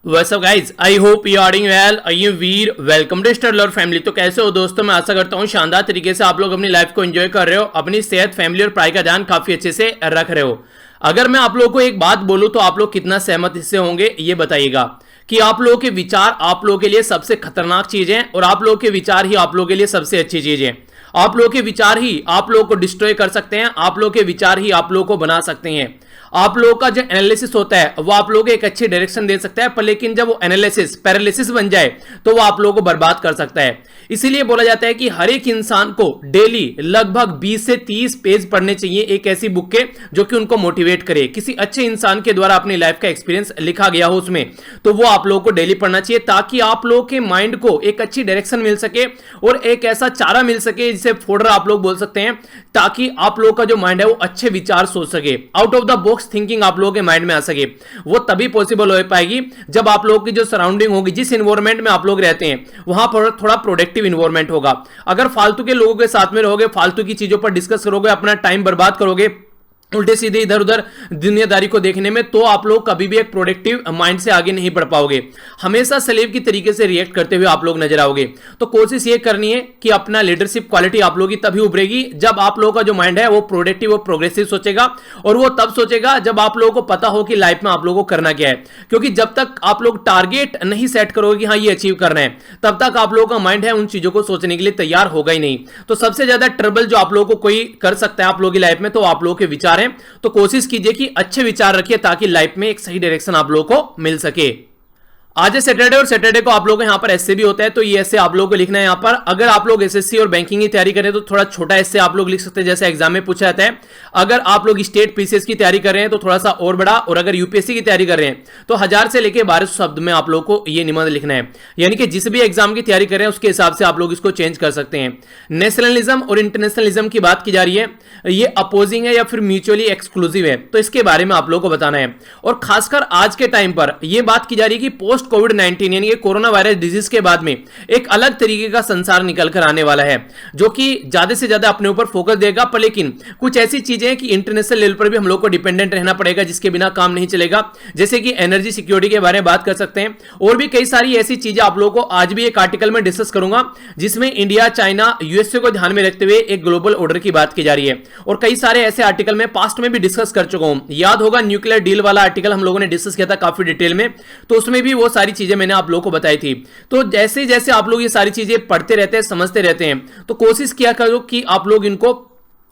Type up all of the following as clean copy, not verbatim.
What's up guys? I hope you are doing well. I am Veer. Welcome to study lover family. तो कैसे हो दोस्तों? मैं आशा करता हूँ शानदार तरीके से आप लोग अपनी लाइफ को एंजॉय कर रहे हो, अपनी सेहत, फैमिली और पढ़ाई का ध्यान काफी अच्छे से रख रहे हो। अगर मैं आप लोगों को एक बात बोलूं तो आप लोग कितना सहमत इससे होंगे ये बताइएगा कि आप लोगों के विचार आप लोगों के लिए सबसे खतरनाक चीज है और आप लोगों के विचार ही आप लोगों के लिए सबसे अच्छी चीज है। आप लोगों के विचार ही आप लोगों को डिस्ट्रॉय कर सकते हैं, आप लोगों के विचार ही आप लोगों को बना सकते हैं। आप लोगों का जो एनालिसिस होता है वो आप लोगों को एक अच्छी डायरेक्शन दे सकता है, पर लेकिन जब वो एनालिसिस पैरालिसिस बन जाए तो वो आप लोगों को बर्बाद कर सकता है। इसीलिए बोला जाता है कि हर एक इंसान को डेली लगभग 20 से 30 पेज पढ़ने चाहिए एक ऐसी बुक के जो कि उनको मोटिवेट करे, किसी अच्छे इंसान के द्वारा अपनी लाइफ का एक्सपीरियंस लिखा गया हो उसमें, तो वो आप लोगों को डेली पढ़ना चाहिए ताकि आप लोगों के माइंड को एक अच्छी डायरेक्शन मिल सके और एक ऐसा चारा मिल सके जिसे फोल्डर आप लोग बोल सकते हैं, ताकि आप लोगों का जो माइंड है वो अच्छे विचार सोच सके, out of the box thinking आप लोगों के माइंड में आ सके। वो तभी पॉसिबल हो पाएगी जब आप लोगों की जो सराउंडिंग होगी, जिस एनवायरनमेंट में आप लोग रहते हैं वहां पर थोड़ा प्रोडक्टिव एनवायरनमेंट होगा। अगर फालतू के लोगों के साथ में रहोगे, फालतू की चीजों पर डिस्कस करोगे, अपना टाइम बर्बाद करोगे उल्टे सीधे इधर उधर दुनियादारी को देखने में, तो आप लोग कभी भी एक प्रोडक्टिव माइंड से आगे नहीं बढ़ पाओगे। हमेशा स्लेव की तरीके से रिएक्ट करते हुए आप लोग नजर आओगे। तो कोशिश ये करनी है कि अपना लीडरशिप क्वालिटी आप लोगों की तभी उभरेगी जब आप लोगों का जो माइंड है वो प्रोडक्टिव और प्रोग्रेसिव सोचेगा, और वो तब सोचेगा जब आप लोगों को पता हो कि लाइफ में आप लोगों को करना क्या है। क्योंकि जब तक आप लोग टारगेट नहीं सेट करोगे कि हाँ ये अचीव करना है, तब तक आप लोगों का माइंड है उन चीजों को सोचने के लिए तैयार होगा ही नहीं। तो सबसे ज्यादा ट्रबल जो आप लोगों को कोई कर सकता है आप लोगों की लाइफ में, तो आप लोगों के विचार हैं। तो कोशिश कीजिए कि अच्छे विचार रखिए ताकि लाइफ में एक सही डायरेक्शन आप लोगों को मिल सके। आज है सैटरडे और सैटरडे को आप लोगों को यहाँ पर एसए भी होता है, तो ये एसए आप लोगों को लिखना है। यहाँ पर अगर आप लोग एसएससी और बैंकिंग की तैयारी करें तो थोड़ा छोटा एसए आप लोग लिख सकते हैं, जैसे एग्जाम में पूछा जाता है। अगर आप लोग स्टेट पीसीएस की तैयारी कर रहे हैं तो थोड़ा सा और बड़ा, और अगर यूपीएससी की तैयारी कर रहे हैं तो 1000 से लेकर 1200 शब्द में आप लोग को ये निबंध लिखना है। यानी कि जिस भी एग्जाम की तैयारी कर रहे हैं उसके हिसाब से आप लोग इसको चेंज कर सकते हैं। नेशनलिज्म और इंटरनेशनलिज्म की बात की जा रही है, ये अपोजिंग है या फिर म्यूचुअली एक्सक्लूसिव है, तो इसके बारे में आप लोगों को बताना है। और खासकर आज के टाइम पर यह बात की जा रही है कि पोस्ट कोविड-19 यानी कि कोरोना वायरस डिजीज के बाद में एक अलग तरीके का संसार निकल कर आने वाला है, जो कि ज्यादा से ज्यादा अपने ऊपर फोकस देगा। पर लेकिन कुछ ऐसी चीजें हैं कि इंटरनेशनल लेवल पर भी हम लोग को डिपेंडेंट रहना पड़ेगा, जिसके बिना काम नहीं चलेगा। जैसे कि एनर्जी सिक्योरिटी के बारे में बात कर सकते हैं, और भी कई सारी ऐसी चीजें आप लोगों को आज भी एक आर्टिकल में डिस्कस करूंगा, जिसमें इंडिया, चाइना, यूएसए को ध्यान में रखते हुए एक ग्लोबल ऑर्डर की बात की जा रही है। और कई सारे ऐसे आर्टिकल में पास्ट में भी डिस्कस कर चुका हूं। याद होगा न्यूक्लियर डील वाला आर्टिकल हम लोगों ने डिस्कस किया था काफी डिटेल में, तो उसमें भी वो सारी चीजें मैंने आप लोगों को बताई थी। तो जैसे जैसे आप लोग ये सारी चीजें पढ़ते रहते हैं, समझते रहते हैं, तो कोशिश किया करो कि आप लोग इनको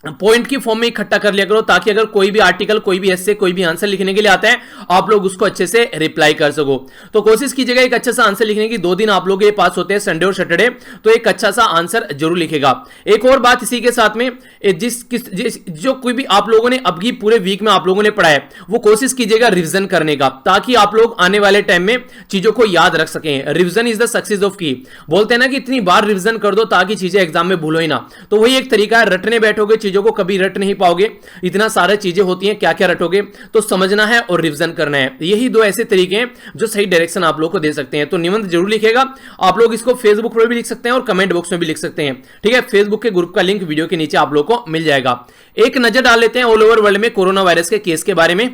पॉइंट की फॉर्म में इकट्ठा कर लिया करो, ताकि अगर कोई भी आर्टिकल, कोई भी एस्से, कोई भी आंसर लिखने के लिए आता है आप लोग उसको अच्छे से रिप्लाई कर सको। तो कोशिश कीजिएगा एक अच्छा सा आंसर लिखने की। 2 दिन आप लोग ये पास होते हैं, संडे और सैटरडे, तो एक अच्छा सा आंसर जरूर लिखेगा। एक और बात इसी के साथ में, जो कोई भी आप लोगों ने अब की पूरे वीक में आप लोगों ने पढ़ा है वो कोशिश कीजिएगा रिविजन करने का, ताकि आप लोग आने वाले टाइम में चीजों को याद रख सकें। Revision is the success of की, बोलते हैं ना कि इतनी बार रिविजन कर दो ताकि चीजें एग्जाम में भूलो ही ना। तो वही एक तरीका है, रटने बैठोगे चीजों को कभी रट नहीं पाओगे, इतना सारे चीजें होती हैं, क्या क्या रटोगे। तो समझना है और रिवीजन करना है, यही 2 ऐसे तरीके हैं जो सही डायरेक्शन आप लोग को दे सकते हैं। तो निबंध जरूर लिखेगा। आप लोग इसको फेसबुक पर भी लिख सकते हैं और कमेंट बॉक्स में भी लिख सकते हैं, ठीक है। फेसबुक के ग्रुप का लिंक वीडियो के नीचे आप लोग को मिल जाएगा। एक नजर डाल लेते हैं ऑल ओवर वर्ल्ड में कोरोना वायरस के केस के बारे में।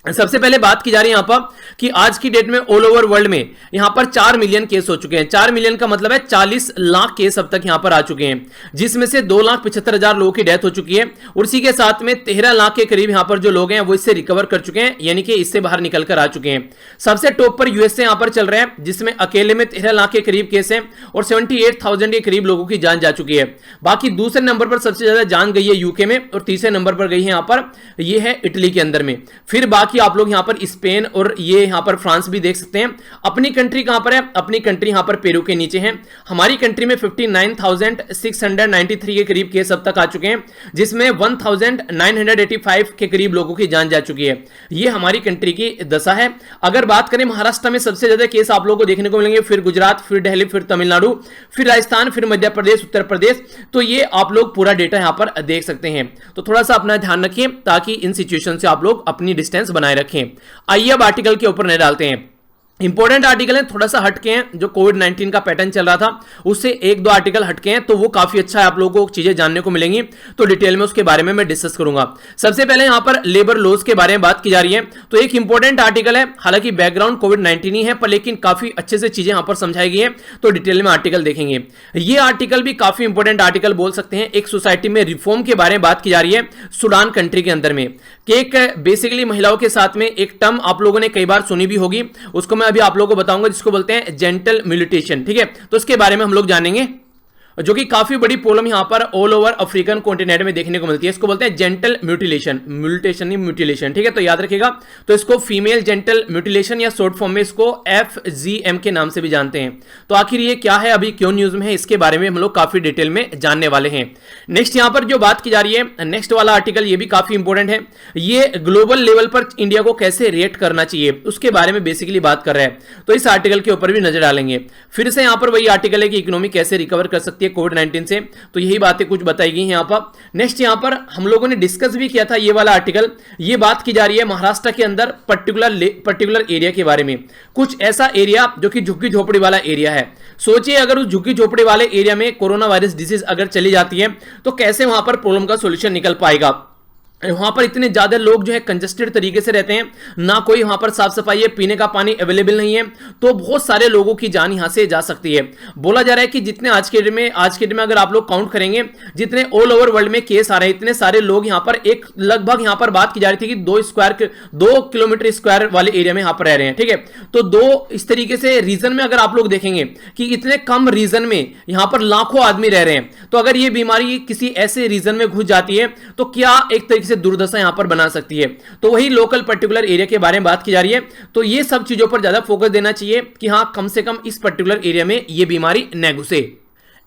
सबसे पहले बात की जा रही है यहां पर कि आज की डेट में ऑल ओवर वर्ल्ड में यहां पर 4 मिलियन केस हो चुके हैं। 4 मिलियन का मतलब है 40 लाख केस अब तक यहां पर आ चुके हैं, जिसमें से 2,75,000 लोगों की डेथ हो चुकी है। और इसी के साथ में 13 लाख के करीब यहां पर जो लोग हैं वो इससे रिकवर कर चुके हैं, यानी कि इससे बाहर निकल कर आ चुके हैं। सबसे टॉप पर यूएसए यहां पर चल रहा है, जिसमें अकेले में 13 लाख के करीब केस हैं और 78,000 के करीब लोगों की जान जा चुकी है। बाकी दूसरे नंबर पर सबसे ज्यादा जान गई है यूके में, और तीसरे नंबर पर गई है यहां पर, यह है इटली के अंदर में। फिर बाकी आप लोग यहां पर स्पेन और ये यहां पर फ्रांस भी देख सकते हैं। अपनी कंट्री कहां पर है? अपनी कंट्री यहां पर पेरू के नीचे है। हमारी कंट्री में 59,693 के करीब केस अब तक आ चुके हैं, जिसमें 1,985 के करीब लोगों की जान जा चुकी है। ये हमारी कंट्री की दशा है। अगर बात करें महाराष्ट्र में सबसे ज्यादा केस आप लोगों को देखने को मिलेंगे, फिर गुजरात, फिर दिल्ली, फिर तमिलनाडु, फिर राजस्थान, फिर मध्य प्रदेश, उत्तर प्रदेश। तो ये आप लोग पूरा डेटा यहां पर देख सकते हैं। तो थोड़ा सा अपना ध्यान रखिए ताकि इन सिचुएशन से आप लोग अपनी डिस्टेंस बनाए रखें। आइए अब आर्टिकल के ऊपर नहीं डालते हैं। इंपॉर्टेंट आर्टिकल है, थोड़ा सा हटके हैं, जो कोविड 19 का पैटर्न चल रहा था उससे एक दो आर्टिकल हटके हैं, तो वो काफी अच्छा है, आप लोगों को चीजें जानने को मिलेंगी, तो डिटेल में उसके बारे में मैं डिस्कस करूंगा। सबसे पहले यहां पर लेबर लॉज के बारे में बात की जा रही है, तो एक इंपॉर्टेंट आर्टिकल है, हालांकि बैकग्राउंड कोविड 19 ही है, पर लेकिन काफी अच्छे से चीजें यहां पर समझाई गई है, तो डिटेल में आर्टिकल देखेंगे। ये आर्टिकल भी काफी इंपॉर्टेंट आर्टिकल बोल सकते हैं। एक सोसाइटी में रिफॉर्म के बारे में बात की जा रही है सूडान कंट्री के अंदर में, कि एक बेसिकली महिलाओं के साथ में एक टर्म आप लोगों ने कई बार सुनी भी होगी, उसको मैं अभी आप लोगों को बताऊंगा, जिसको बोलते हैं जेंटल म्यूटिलेशन। ठीक है, तो इसके बारे में हम लोग जानेंगे, जो कि काफी बड़ी प्रॉब्लम यहां पर ऑल ओवर अफ्रीकन कॉन्टिनेंट में देखने को मिलती है। इसको बोलते हैं जेंटल म्यूटिलेशन, म्यूटेशन नहीं म्यूटिलेशन। ठीक है, तो याद रखिएगा, तो इसको फीमेल जेंटल म्यूटिलेशन या शॉर्ट फॉर्म में इसको FGM के नाम से भी जानते हैं। तो आखिर ये क्या है, अभी क्यों न्यूज में है, इसके बारे में हम लोग काफी डिटेल में जानने वाले हैं। नेक्स्ट यहां पर जो बात की जा रही है, नेक्स्ट वाला आर्टिकल, ये भी काफी इंपॉर्टेंट है, ये ग्लोबल लेवल पर इंडिया को कैसे रिएक्ट करना चाहिए उसके बारे में बेसिकली बात कर रहा है, तो इस आर्टिकल के ऊपर भी नजर डालेंगे। फिर से यहां पर वही आर्टिकल है कि इकोनॉमी कैसे रिकवर कर सकती है कोविड 19 से, तो यही बातें कुछ बताई गई हैं यहां पर। नेक्स्ट यहां पर हम लोगों ने डिस्कस भी किया था ये वाला आर्टिकल, ये बात की जा रही है महाराष्ट्र के अंदर पर्टिकुलर एरिया के बारे में, कुछ ऐसा एरिया जो कि झुग्गी झोपड़ी वाला एरिया है। सोचिए अगर उस झुग्गी झोपड़ी वाले एरिया में कोरोना वायरस डिसीज अगर चली जाती है तो कैसे वहां पर प्रॉब्लम का सॉल्यूशन निकल पाएगा। वहां पर इतने ज्यादा लोग जो है कंजेस्टेड तरीके से रहते हैं, ना कोई वहां पर साफ सफाई है, पीने का पानी अवेलेबल नहीं है, तो बहुत सारे लोगों की जान यहां से जा सकती है। बोला जा रहा है कि जितने आज के डेट में अगर आप लोग काउंट करेंगे, जितने ऑल ओवर वर्ल्ड में केस आ रहे हैं, इतने सारे लोग यहां पर एक लगभग यहां पर बात की जा रही थी कि 2 किलोमीटर स्क्वायर वाले एरिया में यहां पर रह रहे हैं। ठीक है, तो दो इस तरीके से रीजन में अगर आप लोग देखेंगे कि इतने कम रीजन में यहां पर लाखों आदमी रह रहे हैं, तो अगर ये बीमारी किसी ऐसे रीजन में घुस जाती है तो क्या एक तरीके दुर्दशा यहां पर बना सकती है। तो वही लोकल पर्टिकुलर एरिया के बारे में बात की जा रही है, तो ये सब चीजों पर ज्यादा फोकस देना चाहिए कि हां कम से कम इस पर्टिकुलर एरिया में ये बीमारी न घुसे।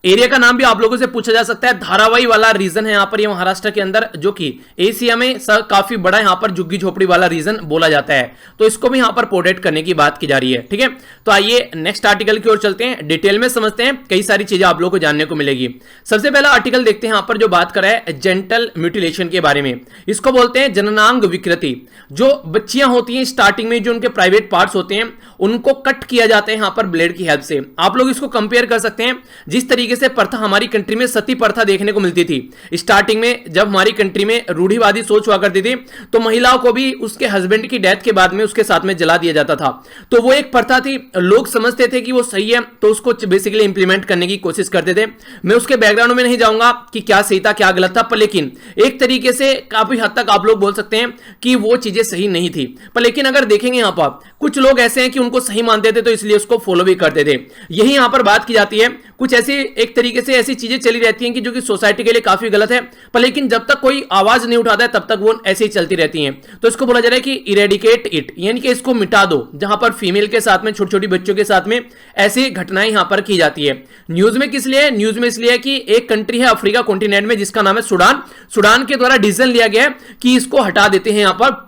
एरिया का नाम भी आप लोगों से पूछा जा सकता है, धारावाई वाला रीजन है यहां पर, ये महाराष्ट्र के अंदर, जो कि एशिया में काफी बड़ा यहां पर झुग्गी झोपड़ी वाला रीजन बोला जाता है, तो इसको भी यहां पर प्रोटेक्ट करने की बात की जा रही है। ठीक है, तो आइए नेक्स्ट आर्टिकल की ओर चलते हैं, डिटेल में समझते हैं, कई सारी चीजें आप लोगों को जानने को मिलेगी। सबसे पहला आर्टिकल देखते हैं यहां पर, जो बात कर रहा है जेंटल म्यूटिलेशन के बारे में। इसको बोलते हैं जननांग विकृति। जो बच्चियां होती हैं स्टार्टिंग में, जो उनके प्राइवेट पार्ट्स होते हैं, उनको कट किया जाता है यहां पर ब्लेड की हेल्प से। आप लोग इसको कंपेयर कर सकते हैं जिस तरीके से प्रथा हमारी कंट्री में सती प्रथा देखने को मिलती थी स्टार्टिंग में, जब हमारी कंट्री में रूढ़िवादी सोच हुआ करती थी, तो महिलाओं को भी उसके हस्बैंड की डेथ के बाद में उसके साथ में जला दिया जाता था। तो वो एक प्रथा थी, लोग समझते थे कि वो सही है, तो उसको बेसिकली इंप्लीमेंट करने की कोशिश करते थे। मैं उसके बैकग्राउंड में नहीं जाऊंगा कि क्या सही था क्या गलत था, पर लेकिन एक तरीके से काफी हद तक आप लोग बोल सकते हैं कि वो चीजें सही नहीं थी। पर लेकिन अगर देखेंगे यहां पर कुछ लोग ऐसे हैं कि उनको सही मानते थे, तो इसलिए उसको फॉलो भी करते थे। यही यहां पर बात की जाती है, कुछ ऐसी एक तरीके से ऐसी चीजें चली रहती हैं कि जो कि सोसाइटी के लिए काफी गलत है, पर लेकिन जब तक कोई आवाज नहीं उठाता है तब तक वो ऐसे ही चलती रहती हैं। तो इसको बोला जा रहा है कि इरेडिकेट इट, यानी कि इसको मिटा दो। जहां पर फीमेल के साथ में, छोटी छोटी बच्चों के साथ में ऐसी घटनाएं यहां पर की जाती है। न्यूज में किस लिए, न्यूज में इसलिए कि एक कंट्री है अफ्रीका कॉन्टिनेंट में जिसका नाम है सूडान। सूडान के द्वारा डिसीजन लिया गया है कि इसको हटा देते हैं, यहां पर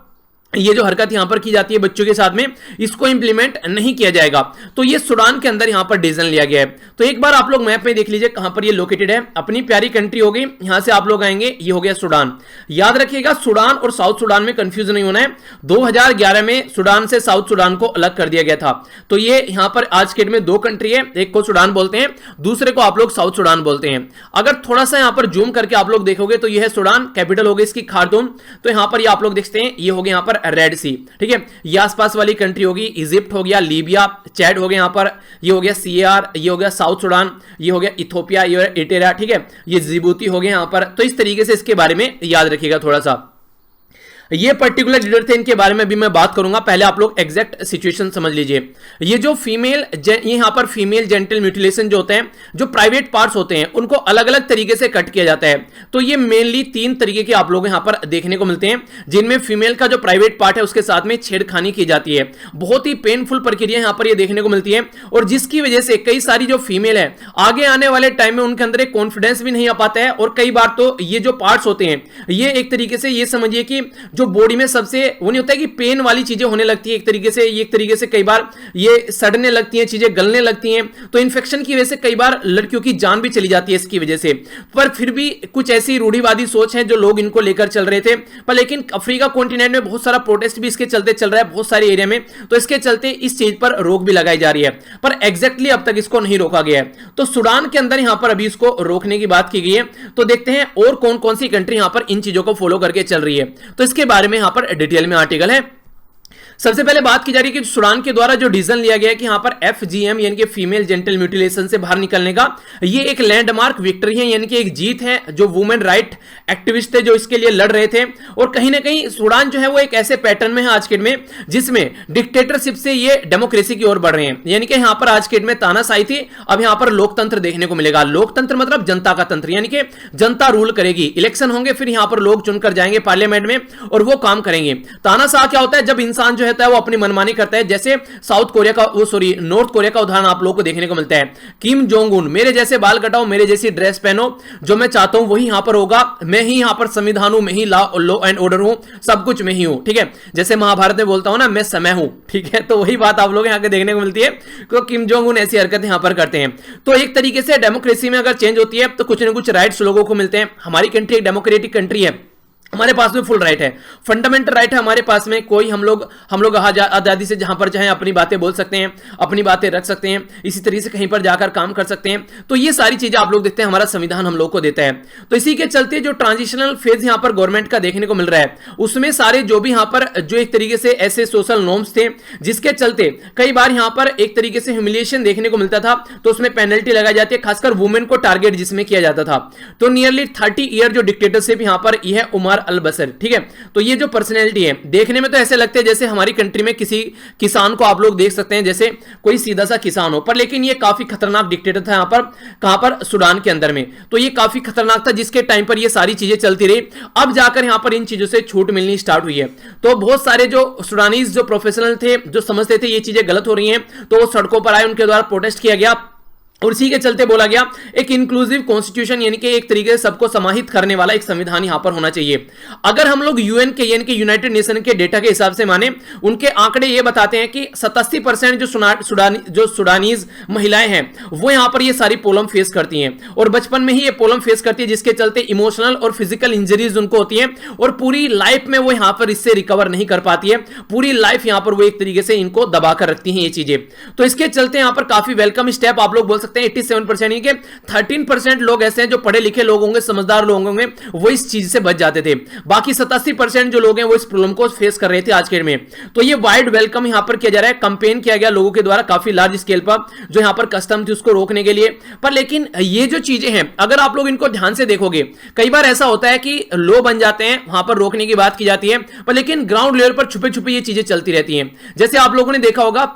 ये जो हरकत यहां पर की जाती है बच्चों के साथ में, इसको इंप्लीमेंट नहीं किया जाएगा। तो ये सूडान के अंदर यहां पर डिसीजन लिया गया है। तो एक बार आप लोग मैप में देख लीजिए कहां पर ये लोकेटेड है। अपनी प्यारी कंट्री हो गई, यहां से आप लोग आएंगे, ये हो गया सूडान। याद रखिएगा सूडान और साउथ सूडान में कंफ्यूजन नहीं होना है। 2011 में सूडान से साउथ सूडान को अलग कर दिया गया था। तो ये यहां पर आज के डेट में दो कंट्री है, एक को सूडान बोलते हैं, दूसरे को आप लोग साउथ सूडान बोलते हैं। अगर थोड़ा सा यहां पर जूम करके आप लोग देखोगे तो यह है सूडान, कैपिटल हो गई इसकी खार्तूम। तो यहां पर ये आप लोग देखते हैं, ये हो गया यहां पर रेड सी। ठीक है, ये आसपास वाली कंट्री होगी, इजिप्ट हो गया, लीबिया, चैड हो गया यहां पर, ये हो गया सीआर, ये हो गया साउथ सूडान, ये हो गया इथोपिया, ये इटेरिया। ठीक है, ये जिबूती हो गया यहां पर। तो इस तरीके से इसके बारे में याद रखिएगा थोड़ा सा। ये पर्टिकुलर लीडर थे, इनके बारे में भी मैं बात करूंगा, पहले आप लोग एग्जैक्ट सिचुएशन समझ लीजिए। ये जो फीमेल, यहां पर फीमेल जेंटल म्यूटिलेशन जो होते हैं, जो प्राइवेट पार्ट्स होते हैं उनको अलग अलग तरीके से कट किया जाता है। तो ये मेनली 3 तरीके के आप लोग यहां पर देखने को मिलते हैं, जिनमें फीमेल का जो प्राइवेट पार्ट है उसके साथ में छेड़खानी की जाती है। बहुत ही पेनफुल प्रक्रिया यहां पर ये देखने को मिलती है, और जिसकी वजह से कई सारी जो फीमेल है आगे आने वाले टाइम में उनके अंदर एक कॉन्फिडेंस भी नहीं आ पाता है, और कई बार तो ये जो पार्ट्स होते हैं ये एक तरीके से ये समझिए कि जो बॉडी में सबसे वो नहीं होता है कि पेन वाली चीजें होने लगती है एक तरीके से कई बार ये सड़ने लगती हैं, चीजें गलने लगती हैं, तो इन्फेक्शन की वजह से कई बार लड़कियों की जान भी चली जाती है इसकी वजह से। पर फिर भी कुछ ऐसी रूढ़िवादी सोच है जो लोग इनको लेकर चल रहे थे, पर लेकिन अफ्रीका कॉन्टिनेंट में बहुत सारा प्रोटेस्ट भी इसके चलते चल रहा है बहुत सारे एरिया में, तो इसके चलते इस चीज पर रोक भी लगाई जा रही है, पर एग्जैक्टली अब तक इसको नहीं रोका गया है। तो सूडान के अंदर यहां पर अभी इसको रोकने की बात की गई है, तो देखते हैं और कौन कौन सी कंट्री यहां पर इन चीजों को फॉलो करके चल रही है, तो इसके बारे में यहां पर डिटेल में आर्टिकल है। सबसे पहले बात की जा रही है कि सूडान के द्वारा जो डिसीजन लिया गया है कि यहां पर FGM यानी कि फीमेल जेनिटल म्यूटिलेशन से बाहर निकलने का, ये एक लैंडमार्क विक्ट्री है, यानी कि एक जीत है जो वुमेन राइट एक्टिविस्ट थे जो इसके लिए लड़ रहे थे। और कहीं ना कहीं सूडान जो है वो एक ऐसे पैटर्न में है आज के डेट में जिसमें डिक्टेटरशिप से ये डेमोक्रेसी की ओर बढ़ रहे हैं, यानी कि यहां पर आज के डेट में तानाशाही थी, अब यहां पर लोकतंत्र देखने को मिलेगा। लोकतंत्र मतलब जनता का तंत्र, यानी कि जनता रूल करेगी, इलेक्शन होंगे, फिर यहां पर लोग चुनकर जाएंगे पार्लियामेंट में और वो काम करेंगे। तानाशाह क्या होता है, जब इंसान जो है वो अपनी मनमानी करता है, जैसे नॉर्थ कोरिया का उदाहरण आप लोगों को देखने को मिलता है। किम जोंग उन, मेरे जैसे बाल कटाओ, मेरे जैसी ड्रेस पहनो, जो मैं चाहता हूं वही यहां पर होगा, मैं ही यहां पर संविधान हूं, मैं ही लॉ एंड ऑर्डर हूं, सब कुछ मैं ही हूं, ठीक है। जैसे महाभारत में बोलता हूं ना, मैं समय हूं, ठीक है, तो वही बात आप लोग यहां के देखने को मिलती है, तो किम जोंग उन ऐसी हरकत यहां पर करते हैं। तो एक तरीके से डेमोक्रेसी में अगर चेंज होती है तो कुछ ना कुछ राइट्स लोगों को मिलते हैं। हमारी कंट्री एक डेमोक्रेटिक कंट्री है, हमारे पास में फुल राइट है, फंडामेंटल राइट है हमारे पास में, कोई हम लोग आजादी से जहां पर चाहे अपनी बातें बोल सकते हैं, अपनी बातें रख सकते हैं, इसी तरीके से कहीं पर जाकर काम कर सकते हैं। तो ये सारी चीजें आप लोग देखते हैं हमारा संविधान हम लोग को देता है। तो इसी के चलते जो ट्रांजिशनल फेज यहां पर गवर्नमेंट का देखने को मिल रहा है, उसमें सारे जो भी यहां पर जो एक तरीके से ऐसे सोशल नॉर्म्स थे जिसके चलते कई बार यहां पर एक तरीके से ह्यूमिलिएशन देखने को मिलता था, तो उसमें पेनल्टी लगाई जाती है, खासकर वुमेन को टारगेट जिसमें किया जाता था। तो नियरली 30 ईयर जो डिक्टेटरशिप यहां पर यह उमर अल बसर, ठीक है। तो ये जो पर्सनैलिटी है देखने में तो ऐसे लगते हैं जैसे हमारी कंट्री में किसी किसान को आप लोग देख सकते हैं जैसे कोई सीधा सा किसान हो, पर लेकिन ये काफी खतरनाक डिक्टेटर था यहां पर, कहां पर, सूडान के अंदर में। तो ये काफी खतरनाक था जिसके टाइम पर ये सारी चीजें चलती रही, अब जाकर यहां पर इन चीजों से छूट मिलनी स्टार्ट हुई है। तो बहुत सारे जो सूडानीज जो प्रोफेशनल थे जो समझते थे ये चीजें गलत हो रही हैं, तो वो सड़कों पर आए, उनके द्वारा प्रोटेस्ट किया गया और इसी के चलते बोला गया एक इंक्लूसिव कॉन्स्टिट्यूशन, यानी कि एक तरीके से सबको समाहित करने वाला एक संविधान यहां पर होना चाहिए। अगर हम लोग यूएन के यानी कि यूनाइटेड नेशन के डेटा के हिसाब से माने, उनके आंकड़े ये बताते हैं कि 87% जो सूडानीज महिलाएं हैं वो यहां पर ये सारी प्रॉब्लम फेस करती हैं, और बचपन में ही ये प्रॉब्लम फेस करती है, जिसके चलते इमोशनल और फिजिकल इंजरीज उनको होती है, और पूरी लाइफ में वो यहां पर इससे रिकवर नहीं कर पाती है, पूरी लाइफ यहां पर वो एक तरीके से इनको दबाकर रखती हैं ये चीजें। तो इसके चलते यहां पर काफी वेलकम स्टेप आप लोग बोल 87% यानी कि 13% लोग ऐसे हैं जो पढ़े लिखे लोग होंगे, समझदार लोग होंगे, वो इस चीज से बच जाते थे। बाकी 87% जो लोग हैं वो इस प्रॉब्लम को फेस कर रहे थे आज के में। तो ये वाइड वेलकम यहां पर किया जा रहा है, कंपेन किया गया लोगों के द्वारा काफी लार्ज स्केल पर, जो यहां पर कस्टम थी उसको रोकने के लिए। पर लेकिन ये जो चीजें हैं अगर आप लोग इनको ध्यान से देखोगे, कई बार ऐसा होता है कि लो बन जाते हैं, वहां पर रोकने की बात की जाती है, पर लेकिन ग्राउंड लेवल पर छुपे छुपे ये चीजें चलती रहती हैं। जैसे आप लोगों ने देखा होगा,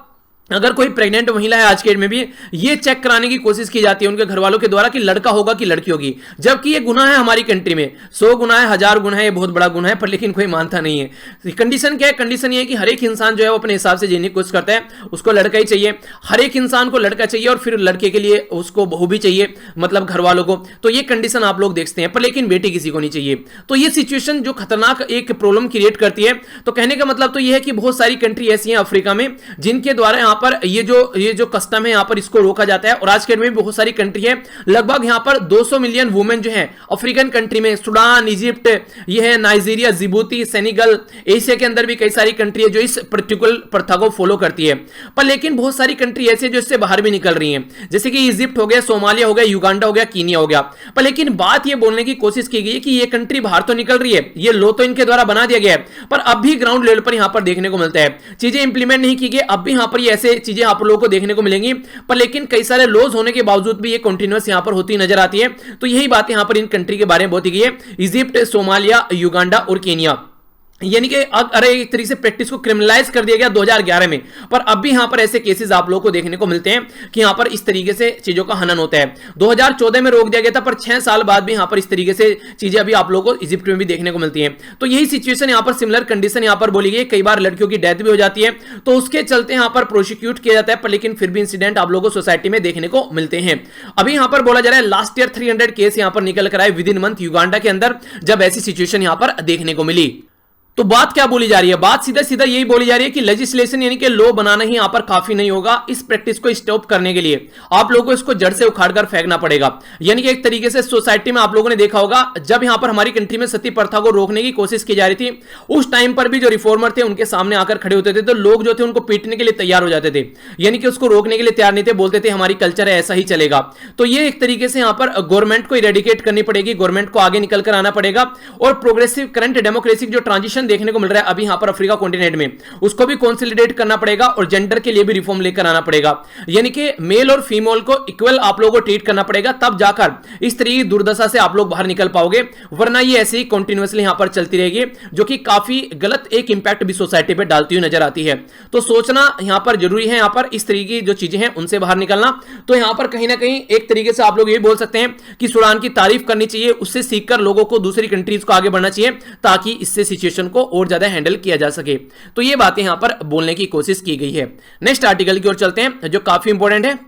अगर कोई प्रेग्नेंट महिला है आज के डेट में भी ये चेक कराने की कोशिश की जाती है उनके घर वालों के द्वारा कि लड़का होगा कि लड़की होगी, जबकि ये गुनाह है हमारी कंट्री में, 100 गुना है, 1000 गुना है, ये बहुत बड़ा गुनाह है, पर लेकिन कोई मानता नहीं है। कंडीशन क्या है, कंडीशन ये है कि हर एक इंसान जो है वो अपने हिसाब से जीने की कोशिश करता है, उसको लड़का ही चाहिए, हर एक इंसान को लड़का चाहिए, और फिर लड़के के लिए उसको बहू भी चाहिए, मतलब घर वालों को। तो ये कंडीशन आप लोग देखते हैं, पर लेकिन बेटी किसी को नहीं चाहिए। तो ये सिचुएशन जो खतरनाक एक प्रॉब्लम क्रिएट करती है। तो कहने का मतलब तो ये है कि बहुत सारी कंट्री ऐसी हैं अफ्रीका में जिनके द्वारा यहाँ पर ये जो कस्टम है यहां पर इसको रोका जाता है। और आज के डेट में बहुत सारी कंट्री है, लगभग यहां पर 200 मिलियन वुमेन जो है अफ्रीकन कंट्री में, सूडान, इजिप्ट, ये है नाइजीरिया, जिबूती, सेनेगल, एशिया के अंदर भी कई सारी कंट्री है जो इस पर्टिकुलर प्रथा को फॉलो करती है। पर लेकिन बहुत सारी कंट्री ऐसे जो इससे बाहर भी निकल रही हैं, जैसे कि इजिप्ट हो गया, सोमालिया हो गया, युगांडा हो गया, कीनिया हो गया। पर लेकिन बात यह बोलने की कोशिश की गई कि ये कंट्री बाहर तो निकल रही है, ये लो तो इनके द्वारा बना दिया गया है, पर अब भी ग्राउंड लेवल पर यहां पर देखने को मिलता है चीजें इंप्लीमेंट नहीं की गई। अब भी यहां पर ये ऐसे चीजें आप लोगों को देखने को मिलेंगी, पर लेकिन कई सारे लॉज होने के बावजूद भी ये कंटीन्यूअस यहां पर होती नजर आती है। तो यही बात यहां पर इन कंट्री के बारे में बहुत ही है, इजिप्ट, सोमालिया, युगांडा और केनिया, यानी कि अरे एक तरीके से प्रैक्टिस को क्रिमिनलाइज कर दिया गया 2011 में, पर अब भी यहां पर ऐसे केसेस आप लोगों को देखने को मिलते हैं कि यहां पर इस तरीके से चीजों का हनन होता है। 2014 में रोक दिया गया था, पर 6 साल बाद भी यहां पर इस तरीके से चीजें अभी आप लोगों को इजिप्ट में भी देखने को मिलती हैं। तो यही सिचुएशन यहां पर, सिमिलर कंडीशन यहां पर बोली गई, कई बार लड़कियों की डेथ भी हो जाती है, तो उसके चलते यहां पर प्रोसिक्यूट किया जाता है, पर लेकिन फिर भी इंसिडेंट आप लोगों को सोसाइटी में देखने को मिलते हैं। अभी यहां पर बोला जा रहा है लास्ट ईयर 300 केस यहां पर निकल कर आए विद इन मंथ युगांडा के अंदर, जब ऐसी सिचुएशन यहां पर देखने को मिली। तो बात क्या बोली जा रही है? बात सीधा सीधा यही बोली जा रही है कि लेजिस्लेशन यानी कि लॉ बनाना ही यहां पर काफी नहीं होगा। इस प्रैक्टिस को स्टॉप करने के लिए आप लोगों को इसको जड़ से उखाड़कर फेंकना पड़ेगा। यानी कि एक तरीके से सोसाइटी में आप लोगों ने देखा होगा, जब यहां पर हमारी कंट्री में सती प्रथा को रोकने की कोशिश की जा रही थी, उस टाइम पर भी जो रिफॉर्मर थे उनके सामने आकर खड़े होते थे तो लोग जो थे उनको पीटने के लिए तैयार हो जाते थे, यानी कि उसको रोकने के लिए तैयार नहीं थे, बोलते थे हमारी कल्चर है ऐसा ही चलेगा। तो ये एक तरीके से यहां पर गवर्नमेंट को इरेडिकेट करनी पड़ेगी, गवर्नमेंट को आगे निकल कर आना पड़ेगा और प्रोग्रेसिव करंट डेमोक्रेसी जो ट्रांजिशन देखने को मिल रहा है अभी यहां पर अफ्रीका कॉन्टिनेंट में, उसको भी कंसोलिडेट करना पड़ेगा और जेंडर के लिए भी रिफॉर्म लेकर आना पड़ेगा। यानी कि मेल और फीमेल को इक्वल आप लोगों को ट्रीट करना पड़ेगा, तब जाकर इस तरह की दुर्दशा से आप लोग बाहर निकल पाओगे, वरना ये ऐसे ही कंटिन्यूअसली यहां पर चलती रहेगी, जो कि काफी गलत एक इंपैक्ट भी सोसाइटी पे डालती हुई नजर आती है। तो सोचना यहां पर जरूरी है, यहां पर इस तरह की जो चीजें हैं उनसे बाहर निकलना। तो यहां पर कहीं ना कहीं एक तरीके से आप लोग ये बोल सकते हैं कि सूडान की तारीफ करनी चाहिए, उससे सीखकर लोगों को दूसरी कंट्रीज को आगे बढ़ना चाहिए ताकि इससे सिचुएशन को और ज्यादा हैंडल किया जा सके। तो ये बातें यहां पर बोलने की कोशिश की गई है। नेक्स्ट आर्टिकल की ओर चलते हैं जो काफी इंपॉर्टेंट है,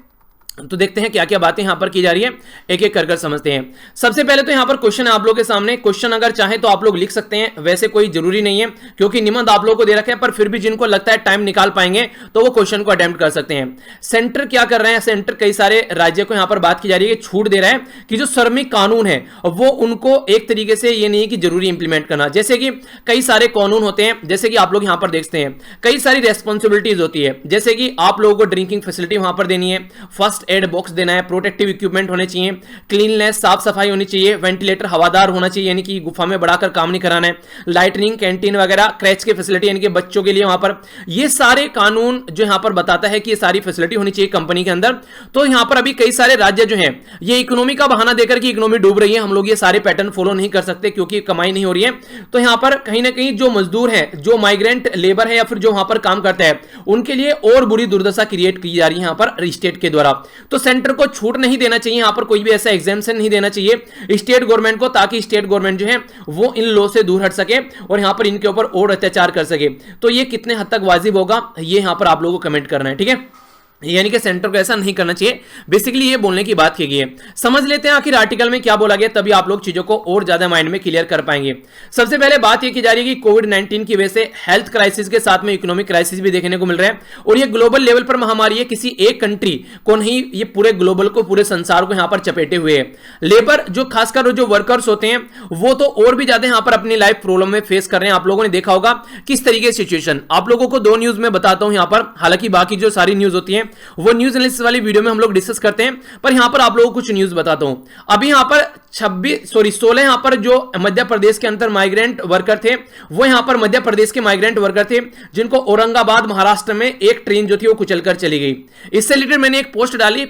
तो देखते हैं क्या क्या बातें यहां पर की जा रही है, एक एक कर समझते हैं। सबसे पहले तो यहां पर क्वेश्चन है आप लोगों के सामने, क्वेश्चन अगर चाहे तो आप लोग लिख सकते हैं, वैसे कोई जरूरी नहीं है क्योंकि निबंध आप लोगों को दे रखा है, पर फिर भी जिनको लगता है टाइम निकाल पाएंगे तो वो क्वेश्चन को अटेम्प्ट कर सकते हैं। सेंटर क्या कर रहे हैं? सेंटर कई सारे राज्य को यहां पर बात की जा रही है, छूट दे रहा है कि जो श्रमिक कानून है वो उनको एक तरीके से ये नहीं है कि जरूरी इंप्लीमेंट करना। जैसे कि कई सारे कानून होते हैं, जैसे कि आप लोग यहां पर देखते हैं कई सारी रेस्पॉन्सिबिलिटीज होती है, जैसे कि आप लोगों को ड्रिंकिंग फैसिलिटी वहां पर देनी है, फर्स्ट एड बॉक्स देना है, प्रोटेक्टिव इक्विपमेंट होने चाहिए, क्लीननेस साफ सफाई होनी चाहिए, वेंटिलेटर हवादार होना चाहिए यानी कि गुफा में बढ़ाकर काम नहीं कराना है, लाइटनिंग, कैंटीन वगैरह, क्रैच की फैसिलिटी यानी कि बच्चों के लिए वहां पर, ये सारे कानून जो यहां पर बताता है कि ये सारी फैसिलिटी होनी चाहिए कंपनी के अंदर। तो यहां पर अभी कई सारे राज्य जो हैं ये इकोनॉमी का बहाना देकर कि इकोनॉमी डूब रही है, हम लोग ये सारे पैटर्न फॉलो नहीं कर सकते क्योंकि कमाई नहीं हो रही है। तो यहां पर कहीं ना कहीं जो मजदूर है, जो माइग्रेंट लेबर है या फिर जो वहां पर काम करता है, उनके लिए और बुरी दुर्दशा क्रिएट की जा रही है यहां पर स्टेट के द्वारा। तो सेंटर को छूट नहीं देना चाहिए, यहां पर कोई भी ऐसा एग्जाम्पशन नहीं देना चाहिए स्टेट गवर्नमेंट को, ताकि स्टेट गवर्नमेंट जो है वो इन लॉ से दूर हट सके और यहां पर इनके ऊपर और अत्याचार कर सके। तो ये कितने हद तक वाजिब होगा ये यहां पर आप लोगों को कमेंट करना है, ठीक है। यानी कि सेंटर को ऐसा नहीं करना चाहिए, बेसिकली ये बोलने की बात की गई है। समझ लेते हैं आखिर आर्टिकल में क्या बोला गया, तभी आप लोग चीजों को और ज्यादा माइंड में क्लियर कर पाएंगे। सबसे पहले बात ये की जा रही है कि कोविड-19 की वजह से हेल्थ क्राइसिस के साथ में इकोनॉमिक क्राइसिस भी देखने को मिल रहा है और ये ग्लोबल लेवल पर महामारी है, किसी एक कंट्री को नहीं, ये पूरे ग्लोबल को, पूरे संसार को यहां पर चपेटे हुए है। लेबर जो खासकर जो वर्कर्स होते हैं वो तो और भी ज्यादा यहां पर अपनी लाइफ प्रॉब्लम में फेस कर रहे हैं। आप लोगों ने देखा होगा किस तरीके की सिचुएशन, आप लोगों को दो न्यूज में बताता हूं यहां पर, हालांकि बाकी जो सारी न्यूज होती है वो न्यूज एनालिसिस वाली वीडियो में हम लोग डिस्कस करते हैं, पर यहां पर आप लोगों को कुछ न्यूज बताता हूं। अभी यहां पर 16 यहां पर जो मध्य प्रदेश के अंदर माइग्रेंट वर्कर थे, वो यहां पर मध्य प्रदेश के माइग्रेंट वर्कर थे जिनको औरंगाबाद महाराष्ट्र में एक ट्रेन जो थी वो कुचलकर चली गई। इससे रिलेटेड मैंने एक पोस्ट डाली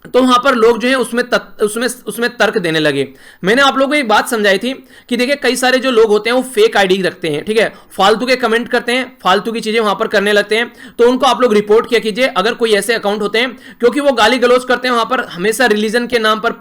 तो वहां पर लोग जो है उसमें तर्क देने लगे। मैंने आप लोगों को एक बात समझाई थी कि देखिए कई सारे जो लोग होते हैं वो फेक आईडी रखते हैं, ठीक है, फालतू के कमेंट करते हैं, फालतू की चीजें वहां पर करने लगते हैं, तो उनको आप लोग रिपोर्ट किया कीजिए अगर कोई ऐसे अकाउंट होते हैं, क्योंकि वो गाली गलौज करते हैं वहां पर, हमेशा रिलीजन के नाम पर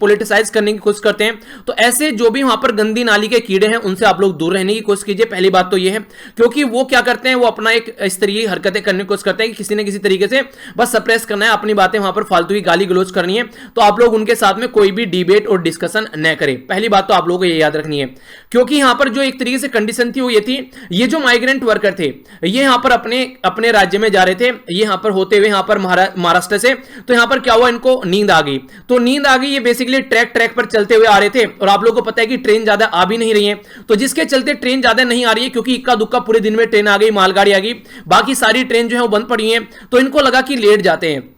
पोलिटिसाइज करने की कोशिश करते हैं। तो ऐसे जो भी वहां पर गंदी नाली के कीड़े हैं उनसे आप लोग दूर रहने की कोशिश कीजिए। पहली बात तो ये है, क्योंकि वो क्या करते हैं, वो अपना एक इस तरीके की हरकतें करने की कोशिश करते हैं कि किसी न किसी तरीके से बस सप्रेस करना है, अपनी बातें वहां पर फालतू की गाली गलौज करनी है। तो आप लोग उनके साथ में कोई भी डिबेट और डिस्कशन न करें, पहली बात तो आप लोगों को ये याद रखनी है। क्योंकि यहां पर जो एक तरीके से कंडीशन थी वो ये थी, ये जो माइग्रेंट वर्कर थे ये यहां पर अपने राज्य में जा रहे थे, ये यहां पर होते हुए यहां पर महाराष्ट्र से, तो यहां पर क्या हुआ, इनको नींद आ गई। तो नींद आ गई, ये बेसिकली ट्रैक पर चलते हुए आ रहे थे और आप लोगों को पता है कि ट्रेन ज्यादा आ भी नहीं रही है, तो जिसके चलते ट्रेन ज्यादा नहीं आ रही है, क्योंकि इक्का दुक्का पूरे दिन में ट्रेन आ गई, मालगाड़ी आ गई, बाकी सारी ट्रेन जो है वो बंद पड़ी है, तो इनको लगा कि लेट जाते हैं।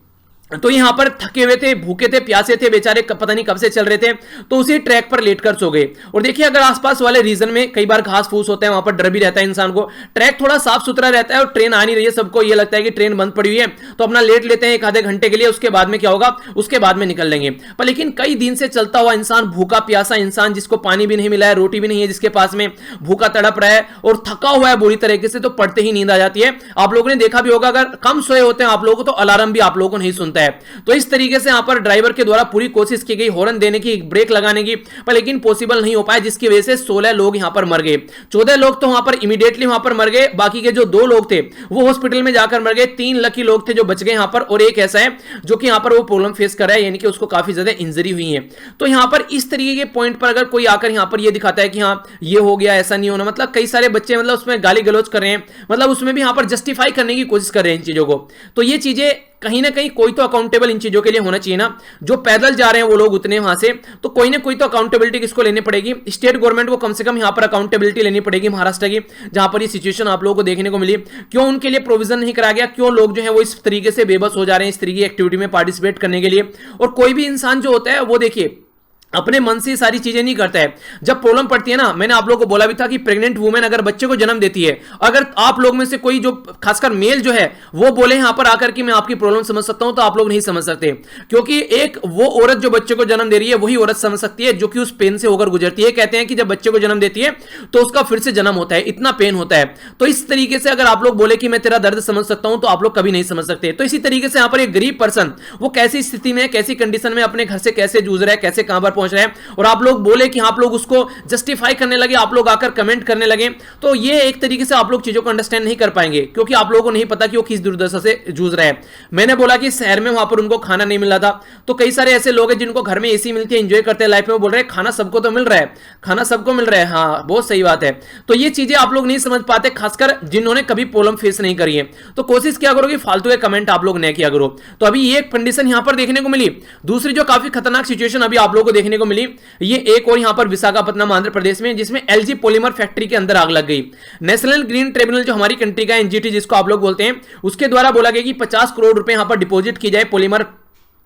तो यहां पर थके हुए थे, भूखे थे, प्यासे थे बेचारे, पता नहीं कब से चल रहे थे, तो उसी ट्रैक पर लेटकर सो गए। और देखिए अगर आसपास वाले रीजन में कई बार घास फूस होता है, वहां पर डर भी रहता है इंसान को, ट्रैक थोड़ा साफ सुथरा रहता है और ट्रेन आ नहीं रही है, सबको ये लगता है कि ट्रेन बंद पड़ी हुई है, तो अपना लेट लेते हैं एक आधे घंटे के लिए, उसके बाद में क्या होगा, उसके बाद में निकल लेंगे। पर लेकिन कई दिन से चलता हुआ इंसान, भूखा प्यासा इंसान, जिसको पानी भी नहीं मिला है, रोटी भी नहीं है जिसके पास में, भूखा तड़प रहा है और थका हुआ है बुरी तरीके से, तो पड़ते ही नींद आ जाती है। आप लोगों ने देखा भी होगा अगर कम सोए होते हैं आप लोगों को तो अलार्म भी आप लोगों को नहीं सुनता होता है। तो इस तरीके से यहां पर ड्राइवर के द्वारा पूरी कोशिश की गई हॉर्न देने की, ब्रेक लगाने की, पर लेकिन पॉसिबल नहीं हो पाया, जिसकी वजह से 16 लोग यहां पर मर गए। 14 लोग तो वहां पर इमीडिएटली वहां पर मर गए, बाकी के जो 2 लोग थे वो हॉस्पिटल में जाकर मर गए। 3 लकी लोग थे जो बच गए यहां पर, और एक ऐसा है जो कि यहां पर वो प्रॉब्लम फेस कर रहा है, यानी कि उसको काफी ज्यादा इंजरी हुई है। तो यहां पर इस तरीके के पॉइंट पर अगर कोई आकर यहां पर ये दिखाता है कि हाँ ये हो गया, ऐसा नहीं होना, मतलब कई सारे बच्चे मतलब उसमें गाली गलौज कर रहे हैं, मतलब उसमें भी यहां पर जस्टिफाई करने की कोशिश कर रहे हैं इन चीजों को। तो ये चीजें कहीं ना कहीं कोई तो अकाउंटेबल इन चीजों के लिए होना चाहिए ना। जो पैदल जा रहे हैं वो लोग उतने वहां से, तो कोई ना कोई तो अकाउंटेबिलिटी किसको लेनी पड़ेगी, स्टेट गवर्नमेंट को कम से कम यहां पर अकाउंटेबिलिटी लेनी पड़ेगी महाराष्ट्र की, जहां पर ये सिचुएशन आप लोगों को देखने को मिली। क्यों उनके लिए प्रोविजन नहीं कराया गया, क्यों लोग जो है वो इस तरीके से बेबस हो जा रहे हैं इस तरीके की एक्टिविटी में पार्टिसिपेट करने के लिए। और कोई भी इंसान जो होता है वो देखिए अपने मन से सारी चीजें नहीं करता है। जब प्रॉब्लम पड़ती है ना, मैंने आप लोगों को बोला भी था कि प्रेग्नेंट वुमेन अगर बच्चे को जन्म देती है, अगर आप लोग में से कोई जो खासकर मेल जो है वो बोले यहां पर आकर कि मैं आपकी प्रॉब्लम समझ सकता हूं, तो आप लोग नहीं समझ सकते, क्योंकि एक वो औरत जो बच्चे को जन्म दे रही है वही औरत समझ सकती है जो कि उस पेन से होकर गुजरती है। कहते हैं कि जब बच्चे को जन्म देती है तो उसका फिर से जन्म होता है, इतना पेन होता है। तो इस तरीके से अगर आप लोग बोले कि मैं तेरा दर्द समझ सकता हूं, तो आप लोग कभी नहीं समझ सकते। तो इसी तरीके से यहां पर एक गरीब पर्सन वो कैसी स्थिति में, कैसी कंडीशन में अपने घर से कैसे जूझ रहा है, कैसे कहां पर पहुंच रहा है, और आप लोग बोले कि आप लोग उसको जस्टिफाई करने लगे, आप लोग आकर कमेंट करने लगे, तो ये एक तरीके से आप लोग चीजों को अंडरस्टैंड नहीं कर पाएंगे, क्योंकि आप लोगों को नहीं पता कि वो किस दुर्दशा से जूझ रहा है। मैंने बोला कि शहर में वहां पर उनको खाना नहीं मिल रहा था, तो कई सारे ऐसे लोग हैं जिनको घर में एसी मिलती है, एंजॉय करते हैं लाइफ में, वो बोल रहे हैं खाना सबको तो मिल रहा है, खाना सबको मिल रहा है। हाँ, बहुत सही बात है। तो ये चीजें आप लोग नहीं समझ पाते, खासकर जिन्होंने कभी प्रॉब्लम फेस नहीं करी है। तो कोशिश क्या करो कि फालतू के कमेंट आप लोग नहीं किया करो। तो अभी ये एक कंडीशन यहां पर देखने को मिली। दूसरी जो काफी खतरनाक सिचुएशन अभी आप लोगों को देखने को मिली, ये एक और यहां पर विशाखापट्टनम आंध्र प्रदेश में, जिसमें एलजी पॉलीमर फैक्ट्री के अंदर आग लग गई। नेशनल ग्रीन ट्रिब्यूनल जो हमारी कंट्री का एनजीटी जिसको आप लोग बोलते हैं, उसके द्वारा बोला गया कि 50 करोड़ रुपए यहां पर डिपॉजिट की जाए पॉलीमर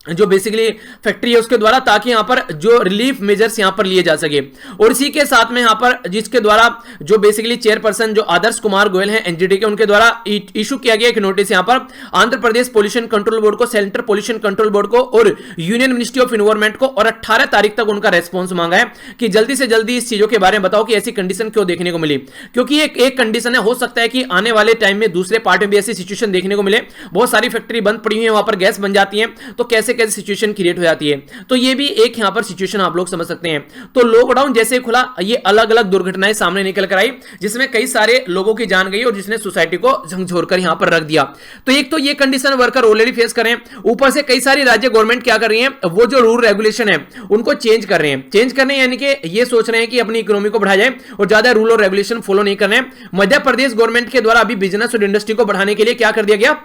जो बेसिकली फैक्ट्री है उसके द्वारा, ताकि यहां पर जो रिलीफ मेजर्स यहां पर लिए जा सके। और इसी के साथ में यहां पर जिसके द्वारा जो बेसिकली चेयरपर्सन जो आदर्श कुमार गोयल हैं एनजीटी के, उनके द्वारा इशू किया गया एक नोटिस यहां पर Andhra Pradesh pollution control board को, सेंट्रल पोल्यूशन कंट्रोल बोर्ड को और यूनियन मिनिस्ट्री ऑफ एनवायरमेंट को, और 18 तारीख तक उनका रेस्पॉन्स मांगा है कि जल्दी से जल्दी इस चीजों के बारे में बताओ कि ऐसी कंडीशन क्यों देखने को मिली। क्योंकि एक कंडीशन है, हो सकता है कि आने वाले टाइम में दूसरे पार्ट में भी ऐसी सिचुएशन देखने को मिले। बहुत सारी फैक्ट्री बंद पड़ी हुई है, वहां पर गैस बन जाती है, तो कैसे कैसे सिचुएशन क्रिएट हो जाती है। तो ये भी एक यहां पर सिचुएशन आप लोग समझ सकते हैं। तो लॉकडाउन जैसे खुला, ये अलग अलग दुर्घटनाएं सामने निकल कर आई, जिसमें कई सारे लोगों की जान गई और जिसने सोसाइटी को झंझोर कर यहां पर रख दिया। तो एक तो ये कंडीशन वर्कर ऑलरेडी फेस कर रहे हैं, ऊपर से कई सारी राज्य गवर्नमेंट क्या कर रही है, वो जो रूल रेगुलेशन है उनको चेंज कर रहे हैं। चेंज करने यानी कि ये सोच रहे हैं कि अपनी इकोनॉमी को बढ़ाया जाए और ज्यादा रूल और रेगुलेशन फॉलो नहीं कर रहे हैं। मध्य प्रदेश गवर्नमेंट के द्वारा अभी बिजनेस और इंडस्ट्री को बढ़ाने के लिए क्या कर दिया गया,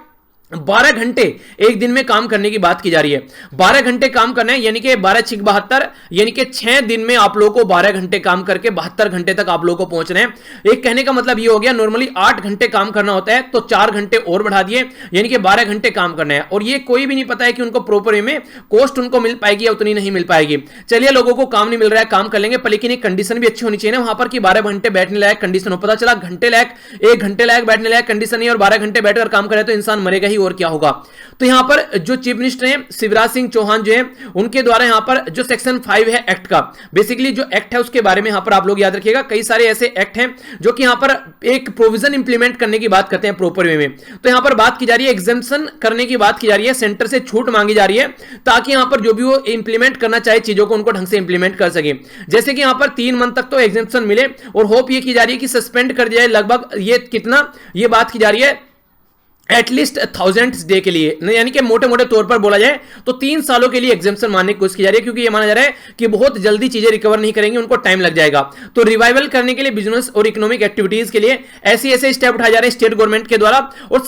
12 घंटे एक दिन में काम करने की बात की जा रही है। 12 घंटे काम करना है, यानी कि 12 छिक 72, यानी कि 6 दिन में आप लोगों को 12 घंटे काम करके 72 घंटे तक आप लोगों को पहुंचना है। एक कहने का मतलब ये हो गया, नॉर्मली 8 घंटे काम करना होता है, तो 4 घंटे और बढ़ा दिए, यानी कि 12 घंटे काम करना है। और ये कोई भी नहीं पता है कि उनको प्रॉपर वे में कॉस्ट उनको मिल पाएगी या उतनी नहीं मिल पाएगी। चलिए, लोगों को काम नहीं मिल रहा है, काम कर लेंगे, पर लेकिन एक कंडीशन भी अच्छी होनी चाहिए ना वहां पर कि 12 घंटे बैठने लायक कंडीशन हो। पता चला घंटे लायक, 1 घंटे लायक बैठने लायक कंडीशन नहीं और 12 घंटे बैठकर काम करे तो इंसान मरेगा ही, और क्या होगा। तो यहां पर जो चीफ मिनिस्टर हैं शिवराज सिंह चौहान जो है, उनके द्वारा यहां पर जो सेक्शन 5 है एक्ट का, बेसिकली जो एक्ट है उसके बारे में यहां पर आप लोग याद रखिएगा। कई सारे ऐसे एक्ट हैं जो कि यहां पर एक प्रोविजन इंप्लीमेंट करने की बात करते हैं प्रॉपर वे में। तो यहां पर बात की जा रही है, एग्जेम्पशन करने की बात की जा रही है, सेंटर से छूट मांगी जा रही है, ताकि यहां पर जो भी वो इंप्लीमेंट करना चाहे चीजों को उनको ढंग से इंप्लीमेंट कर सके। जैसे कि यहां पर 3 मंथ तक तो एग्जेम्पशन मिले, और होप ये की जा रही है कि सस्पेंड कर दिया जाए लगभग, ये कितना, ये बात की जा रही है एटलीस्ट 1000 डे के लिए, यानी कि मोटे मोटे तौर पर बोला जाए तो 3 सालों के लिए एग्जाम्पशन मानने की कोशिश की जा रही है, क्योंकि ये माना जा रहा है कि बहुत जल्दी चीजें रिकवर नहीं करेंगी, उनको टाइम लग जाएगा। तो रिवाइवल करने के लिए बिजनेस और इकोनॉमिक एक्टिविटीज के लिए ऐसे स्टेप उठाए जा रहे हैं स्टेट गवर्नमेंट के द्वारा। और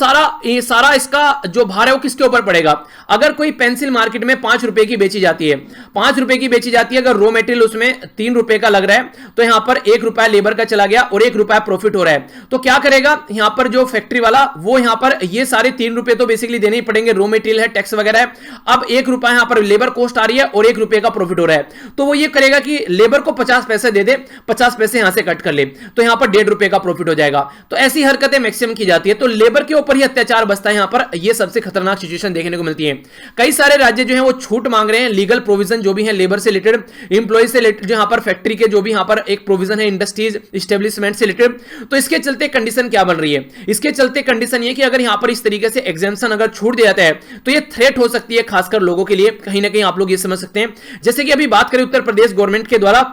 सारा इसका जो भार है वो किसके ऊपर पड़ेगा। अगर कोई पेंसिल मार्केट में 5 रुपए की बेची जाती है, 5 रुपए की बेची जाती है, अगर रॉ मेटेरियल उसमें 3 रुपए का लग रहा है, तो यहां पर 1 रुपया लेबर का चला गया और 1 रुपया प्रॉफिट हो रहा है। तो क्या करेगा यहां पर जो फैक्ट्री वाला, वो यहां पर ये सारे 3 रुपए तो बेसिकली देने ही पड़ेंगे, रॉ मटेरियल है, टैक्स वगैरह है। अब 1 रुपया यहां पर लेबर कॉस्ट आ रही है और 1 रुपए का प्रॉफिट हो रहा है, तो वो ये करेगा कि लेबर को 50 पैसे दे दे, 50 पैसे यहां से कट कर ले, तो यहां पर 1.5 रुपए का प्रॉफिट हो जाएगा। तो ऐसी हरकतें मैक्सिमम की जाती है, तो लेबर के ऊपर ही अत्याचार बसता है। यहां पर यह सबसे खतरनाक सिचुएशन देखने को मिलती है। कई सारे राज्य जो है वो छूट मांग रहे हैं, लीगल प्रोविजन जो भी है लेबर से रिलेटेड, इंप्लॉय से रिलेटेड, जो यहां पर फैक्ट्री के जो भी यहां पर एक प्रोविजन है इंडस्ट्रीज एस्टेब्लिशमेंट से रिलेटेड। तो इसके चलते कंडीशन क्या बन रही है, इसके चलते कंडीशन ये कि अगर यहां पर इस तरीके से एग्जाम्पशन अगर छूट दिया जाता है तो ये थ्रेट हो सकती है खासकर लोगों के लिए, कहीं ना कहीं आप लोग ये समझ सकते हैं। जैसे कि अभी बात करें उत्तर प्रदेश गवर्नमेंट के द्वारा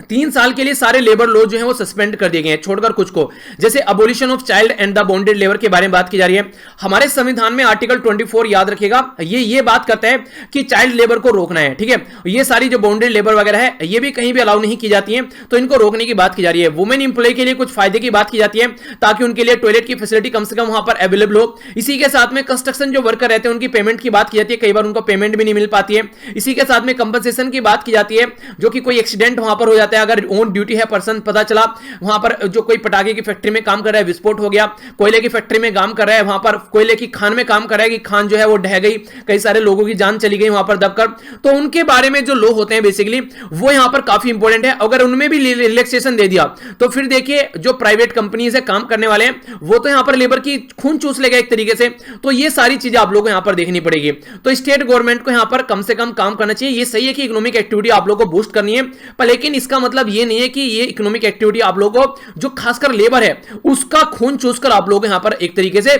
3 साल के लिए सारे लेबर लॉ जो है वो सस्पेंड कर दिए गए हैं, छोड़कर कुछ को, जैसे abolition of child and the bonded labour के बारे में बात की जा रही है। हमारे संविधान में आर्टिकल 24 याद रखिएगा, ये बात करता है कि चाइल्ड लेबर को रोकना है, ठीक है। ये सारी जो बॉन्डेड लेबर वगैरह है ये भी कहीं भी अलाउ नहीं की जाती है, तो इनको रोकने की बात की जा रही है। वुमेन इंप्लॉय के लिए कुछ फायदे की बात की जाती है ताकि उनके लिए टॉयलेट की फैसिलिटी कम से कम वहां पर अवेलेबल हो। इसी के साथ में कंस्ट्रक्शन जो वर्कर रहते हैं उनकी पेमेंट की बात की जाती है, कई बार उनको पेमेंट भी नहीं मिल पाती है। इसी के साथ में कंपनसेशन की बात की जाती है, जो कि कोई एक्सीडेंट वहां पर हो जाता है, अगर ऑन ड्यूटी है पर्सन, पता चला वहां पर जो कोई पटाखे की फैक्ट्री में काम कर रहा है, विस्फोट हो गया, कोयले की फैक्ट्री में काम कर रहा है, वहां पर कोयले की खान में काम कर रहा है कि खान जो है वो ढह गई, कई सारे लोगों की जान चली गई वहां पर दबकर, तो उनके बारे में जो लॉ होते हैं बेसिकली वो यहां पर काफी इंपॉर्टेंट है। अगर उनमें भी रिलैक्सेशन दे दिया तो फिर देखिए जो प्राइवेट कंपनी से काम करने वाले हैं वो तो यहां पर लेबर की खून चूस लेगा एक तरीके से। तो ये सारी चीजें आप लोगों को यहां पर देखनी पड़ेगी। तो स्टेट गवर्नमेंट को यहां पर कम से कम काम करना चाहिए। ये सही है कि इकोनॉमिक एक्टिविटी आप लोगों को बूस्ट करनी है, पर लेकिन इसका मतलब ये नहीं है कि ये इकोनॉमिक एक्टिविटी आप लोगों को जो खासकर लेबर है उसका खून चूसकर आप लोग यहां पर एक तरीके से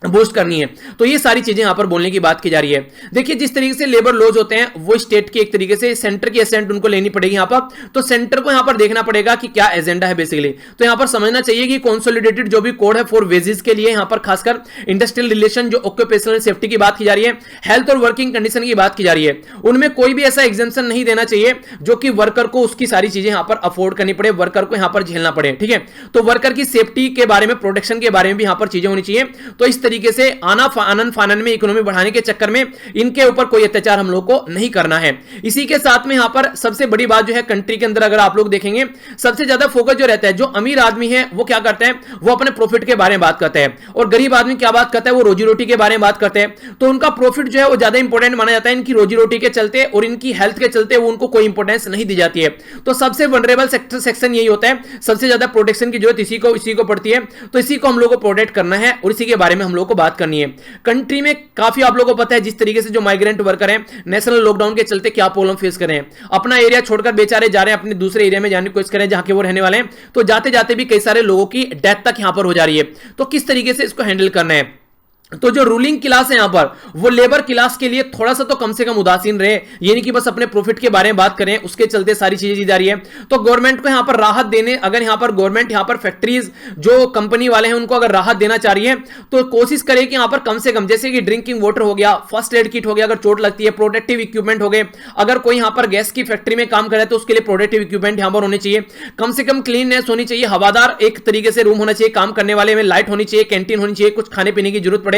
बूस्ट करनी है। तो ये सारी चीजें यहां पर बोलने की बात की जा रही है। देखिए जिस तरीके से लेबर लॉज होते हैं वो स्टेट की एक तरीके से सेंटर की असेंट उनको लेनी पड़ेगी यहां पर, तो सेंटर को यहां पर देखना पड़ेगा कि क्या एजेंडा है बेसिकली। तो यहां पर समझना चाहिए कि कंसोलिडेटेड जो भी कोड है फॉर वेजेस के लिए यहां पर खासकर इंडस्ट्रियल रिलेशन, जो ऑक्यूपेशनल सेफ्टी की बात की जा रही है, हेल्थ और वर्किंग कंडीशन की बात की जा रही है, उनमें कोई भी ऐसा एग्जाम्पशन नहीं देना चाहिए जो कि वर्कर को उसकी सारी चीजें यहां पर अफोर्ड करनी पड़े, वर्कर को यहां पर झेलना पड़े, ठीक है। तो वर्कर की सेफ्टी के बारे में, प्रोटेक्शन के बारे में भी यहां पर चीजें होनी चाहिए। तो इस तरीके से आनंद फानन में इकोनॉमी बढ़ाने के चक्कर में इनके ऊपर कोई अत्याचार हम लोग को नहीं करना है। इसी के साथ में यहां पर सबसे बड़ी बात जो है कंट्री के अंदर अगर आप लोग देखेंगे सबसे ज्यादा फोकस जो रहता है, जो अमीर आदमी है वो क्या करता है, वो अपने प्रॉफिट के बारे में बात करता है, और गरीब आदमी क्या बात करता है, वो रोजी रोटी के बारे में बात करते हैं। तो उनका प्रॉफिट जो है वो ज्यादा इंपॉर्टेंट माना जाता है इनकी रोजी रोटी के चलते, और इनकी हेल्थ के चलते वो उनको कोई इंपॉर्टेंस नहीं दी जाती है। तो सबसे वनरेबल सेक्शन यही होता है, सबसे ज्यादा प्रोटेक्शन की जरूरत इसी को पड़ती है। तो इसी को हम लोग को प्रोटेक्ट करना है और इसी के बारे में हम लोग को बात करनी है। कंट्री में काफी आप लोगों को पता है जिस तरीके से जो माइग्रेंट वर्कर हैं नेशनल लॉकडाउन के चलते क्या प्रॉब्लम फेस कर रहे हैं, अपना एरिया छोड़कर बेचारे जा रहे हैं अपने दूसरे एरिया में जाने की कोशिश कर रहे हैं जहां के वो रहने वाले हैं, तो जाते जाते भी कई सारे लोगों की डेथ तक यहां पर हो जा रही है। तो किस तरीके से इसको हैंडल करना है, तो जो रूलिंग क्लास है यहां पर वो लेबर क्लास के लिए थोड़ा सा तो कम से कम उदासीन रहे, ये नहीं कि बस अपने प्रॉफिट के बारे में बात करें, उसके चलते सारी चीजें दी जा रही है। तो गवर्नमेंट को यहां पर राहत देने, अगर यहां पर गवर्नमेंट यहां पर फैक्ट्रीज जो कंपनी वाले हैं उनको अगर राहत देना चाह रही है तो कोशिश करें कि यहां पर कम से कम, जैसे कि ड्रिंकिंग वाटर हो गया, फर्स्ट एड किट हो गया अगर चोट लगती है, प्रोटेक्टिव इक्विपमेंट हो गए, अगर कोई यहां पर गैस की फैक्ट्री में काम करे तो उसके लिए प्रोटेक्टिव इक्विपमेंट यहां पर होने चाहिए, कम से कम क्लीननेस होनी चाहिए, हवादार एक तरीके से रूम होना चाहिए, काम करने वाले में लाइट होनी चाहिए, कैंटीन होनी चाहिए, कुछ खाने पीने की जरूरत पड़े,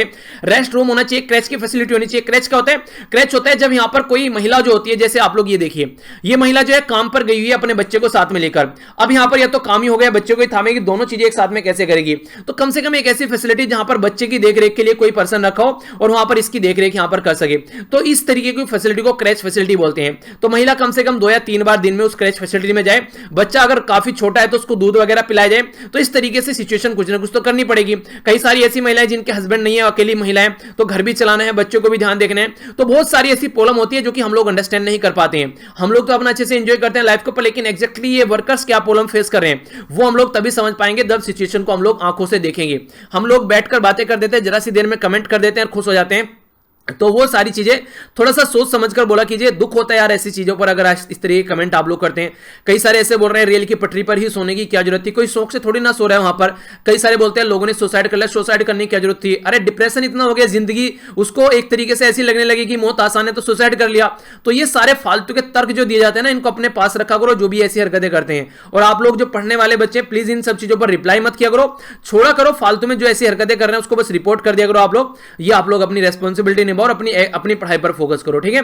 रेस्ट रूम होना चाहिए, क्रैच की फैसिलिटी होनी चाहिए। क्रैच क्या होता है, क्रैच होता है जब यहां पर कोई महिला जो होती है, जैसे आप लोग ये देखिए, ये महिला जो है काम पर गई हुई है अपने बच्चे को साथ में लेकर, अब यहां पर या तो काम ही हो गया, बच्चे को ही थामेगी, दोनों चीजें एक साथ में कैसे करेगी। तो कम से कम एक ऐसी फैसिलिटी जहां पर बच्चे की देखरेख के लिए कोई पर्सन रखा हो और वहां पर इसकी देखरेख यहां पर कर सके, तो इस तरीके की फैसिलिटी को क्रैच फैसिलिटी बोलते हैं। तो महिला कम से कम 2 या 3 बार दिन में उस क्रैच फैसिलिटी में जाए, बच्चा अगर काफी छोटा है तो उसको दूध वगैरह पिलाया जाए। तो इस तरीके से सिचुएशन कुछ ना कुछ तो करनी पड़ेगी। कई सारी ऐसी महिलाएं जिनके हस्बैंड नहीं है, अकेली महिलाएं, तो घर भी चलाना है, बच्चों को भी ध्यान देखना है, तो बहुत सारी ऐसी प्रॉब्लम होती है जो कि हम लोग अंडरस्टैंड नहीं कर पाते हैं। हम लोग तो अपना अच्छे से एंजॉय करते हैं लाइफ को, पर लेकिन एग्जैक्टली ये वर्कर्स क्या प्रॉब्लम फेस कर रहे हैं वो हम लोग तभी समझ पाएंगे जब सिचुएशन को हम लोग आंखों से देखेंगे। हम लोग बैठकर बातें कर देते हैं, जरा सी देर में कमेंट कर देते हैं और खुश हो जाते हैं। तो वो सारी चीजें थोड़ा सा सोच समझकर बोला कीजिए। दुख होता है यार ऐसी चीजों पर अगर इस तरह के कमेंट आप लोग करते हैं। कई सारे ऐसे बोल रहे हैं रेल की पटरी पर ही सोने की क्या जरूरत थी, कोई शौक से थोड़ी ना सो रहा है वहां पर। कई सारे बोलते हैं लोगों ने सुसाइड कर लिया, सुसाइड करने की क्या जरूरत थी, अरे डिप्रेशन इतना हो गया, जिंदगी उसको एक तरीके से ऐसी लगने लगी कि मौत आसान है तो सुसाइड कर लिया। तो ये सारे फालतू के तर्क जो दिए जाते हैं ना, इनको अपने पास रखा करो जो भी ऐसी हरकतें करते हैं। और आप लोग जो पढ़ने वाले बच्चे, प्लीज इन सब चीजों पर रिप्लाई मत किया करो, छोड़ा करो फालतू में जो ऐसी हरकतें कर रहे हैं उसको बस रिपोर्ट कर दिया करो आप लोग। ये आप लोग अपनी रेस्पॉन्सिबिलिटी निभाओ और अपनी पढ़ाई पर फोकस करो, ठीक है।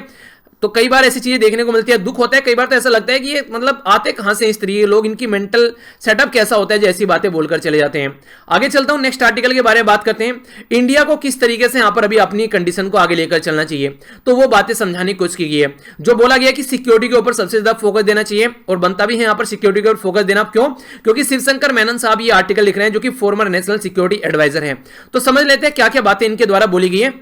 तो कई बार ऐसी चीजें देखने को मिलती है, दुख होता है। कई बार तो ऐसा लगता है कि ये मतलब आते कहां से इस तरीके लोग, इनकी मेंटल सेटअप कैसा होता है जो ऐसी बातें बोलकर चले जाते हैं। आगे चलता हूं, नेक्स्ट आर्टिकल के बारे में बात करते हैं। इंडिया को किस तरीके से यहां पर अभी अपनी कंडीशन को आगे लेकर चलना चाहिए, तो वो बातें समझाने की कोशिश की गई है। जो बोला गया कि सिक्योरिटी के ऊपर सबसे ज्यादा फोकस देना चाहिए, और बनता भी है यहां पर सिक्योरिटी के ऊपर फोकस देना। क्यों? क्योंकि शिवशंकर मेनन साहब ये आर्टिकल लिख रहे हैं जो कि फॉर्मर नेशनल सिक्योरिटी एडवाइजर हैं। तो समझ लेते हैं क्या क्या बातें इनके द्वारा बोली गई है।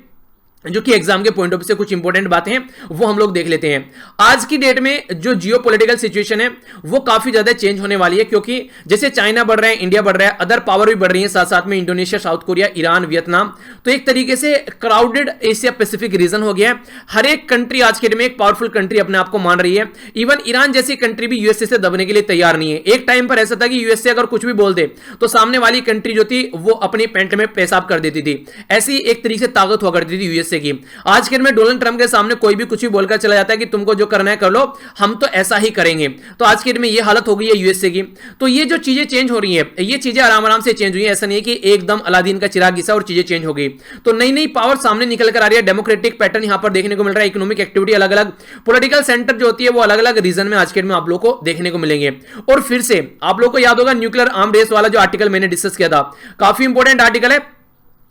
जो कि एग्जाम के पॉइंट ऑफ व्यू से कुछ इंपॉर्टेंट बातें हैं वो हम लोग देख लेते हैं। आज की डेट में जो जियोपॉलिटिकल सिचुएशन है वो काफी ज्यादा चेंज होने वाली है, क्योंकि जैसे चाइना बढ़ रहा है, इंडिया बढ़ रहा है, अदर पावर भी बढ़ रही है, साथ साथ में Indonesia, south Korea, Iran, Vietnam. तो एक तरीके से क्राउडेड एशिया पैसिफिक रीजन हो गया है। हर एक कंट्री आज के डेट में एक पावरफुल कंट्री अपने आप को मान रही है। इवन ईरान जैसी कंट्री भी यूएसए से दबने के लिए तैयार नहीं है। एक टाइम पर ऐसा था कि यूएसए अगर कुछ भी बोल दे तो सामने वाली कंट्री जो थी वो अपनी पेंट में पेशाब कर देती थी। ऐसी एक तरीके से ताकत हुआ करती थी यूएसए की। आज के में डोनाल्ड ट्रंप के सामने कोई भी कुछ भी बोलकर चला जाता है कि तुमको जो करना है कर लो, हम तो ऐसा ही करेंगे। तो आज के में ये हालत हो गई है यूएसए की। तो ये जो चीजें चेंज हो रही है, ये चीजें आराम आराम से चेंज हुई है। ऐसा नहीं है कि एकदम अलादीन का चिराग घिसा और चीजें चेंज हो गई। तो नई नई पावर सामने निकल कर आ रही है। डेमोक्रेटिक पैटर्न यहां पर देखने को मिल रहा है। इकोनॉमिक एक्टिविटी अलग अलग, पॉलिटिकल सेंटर जो होती है वो अलग अलग रीजन में आज के में आप लोग को देखने को मिलेंगे। और फिर से आप लोग को याद होगा न्यूक्लियर आर्म रेस वाला जो आर्टिकल मैंने डिस्कस किया था, काफी इंपॉर्टेंट आर्टिकल है,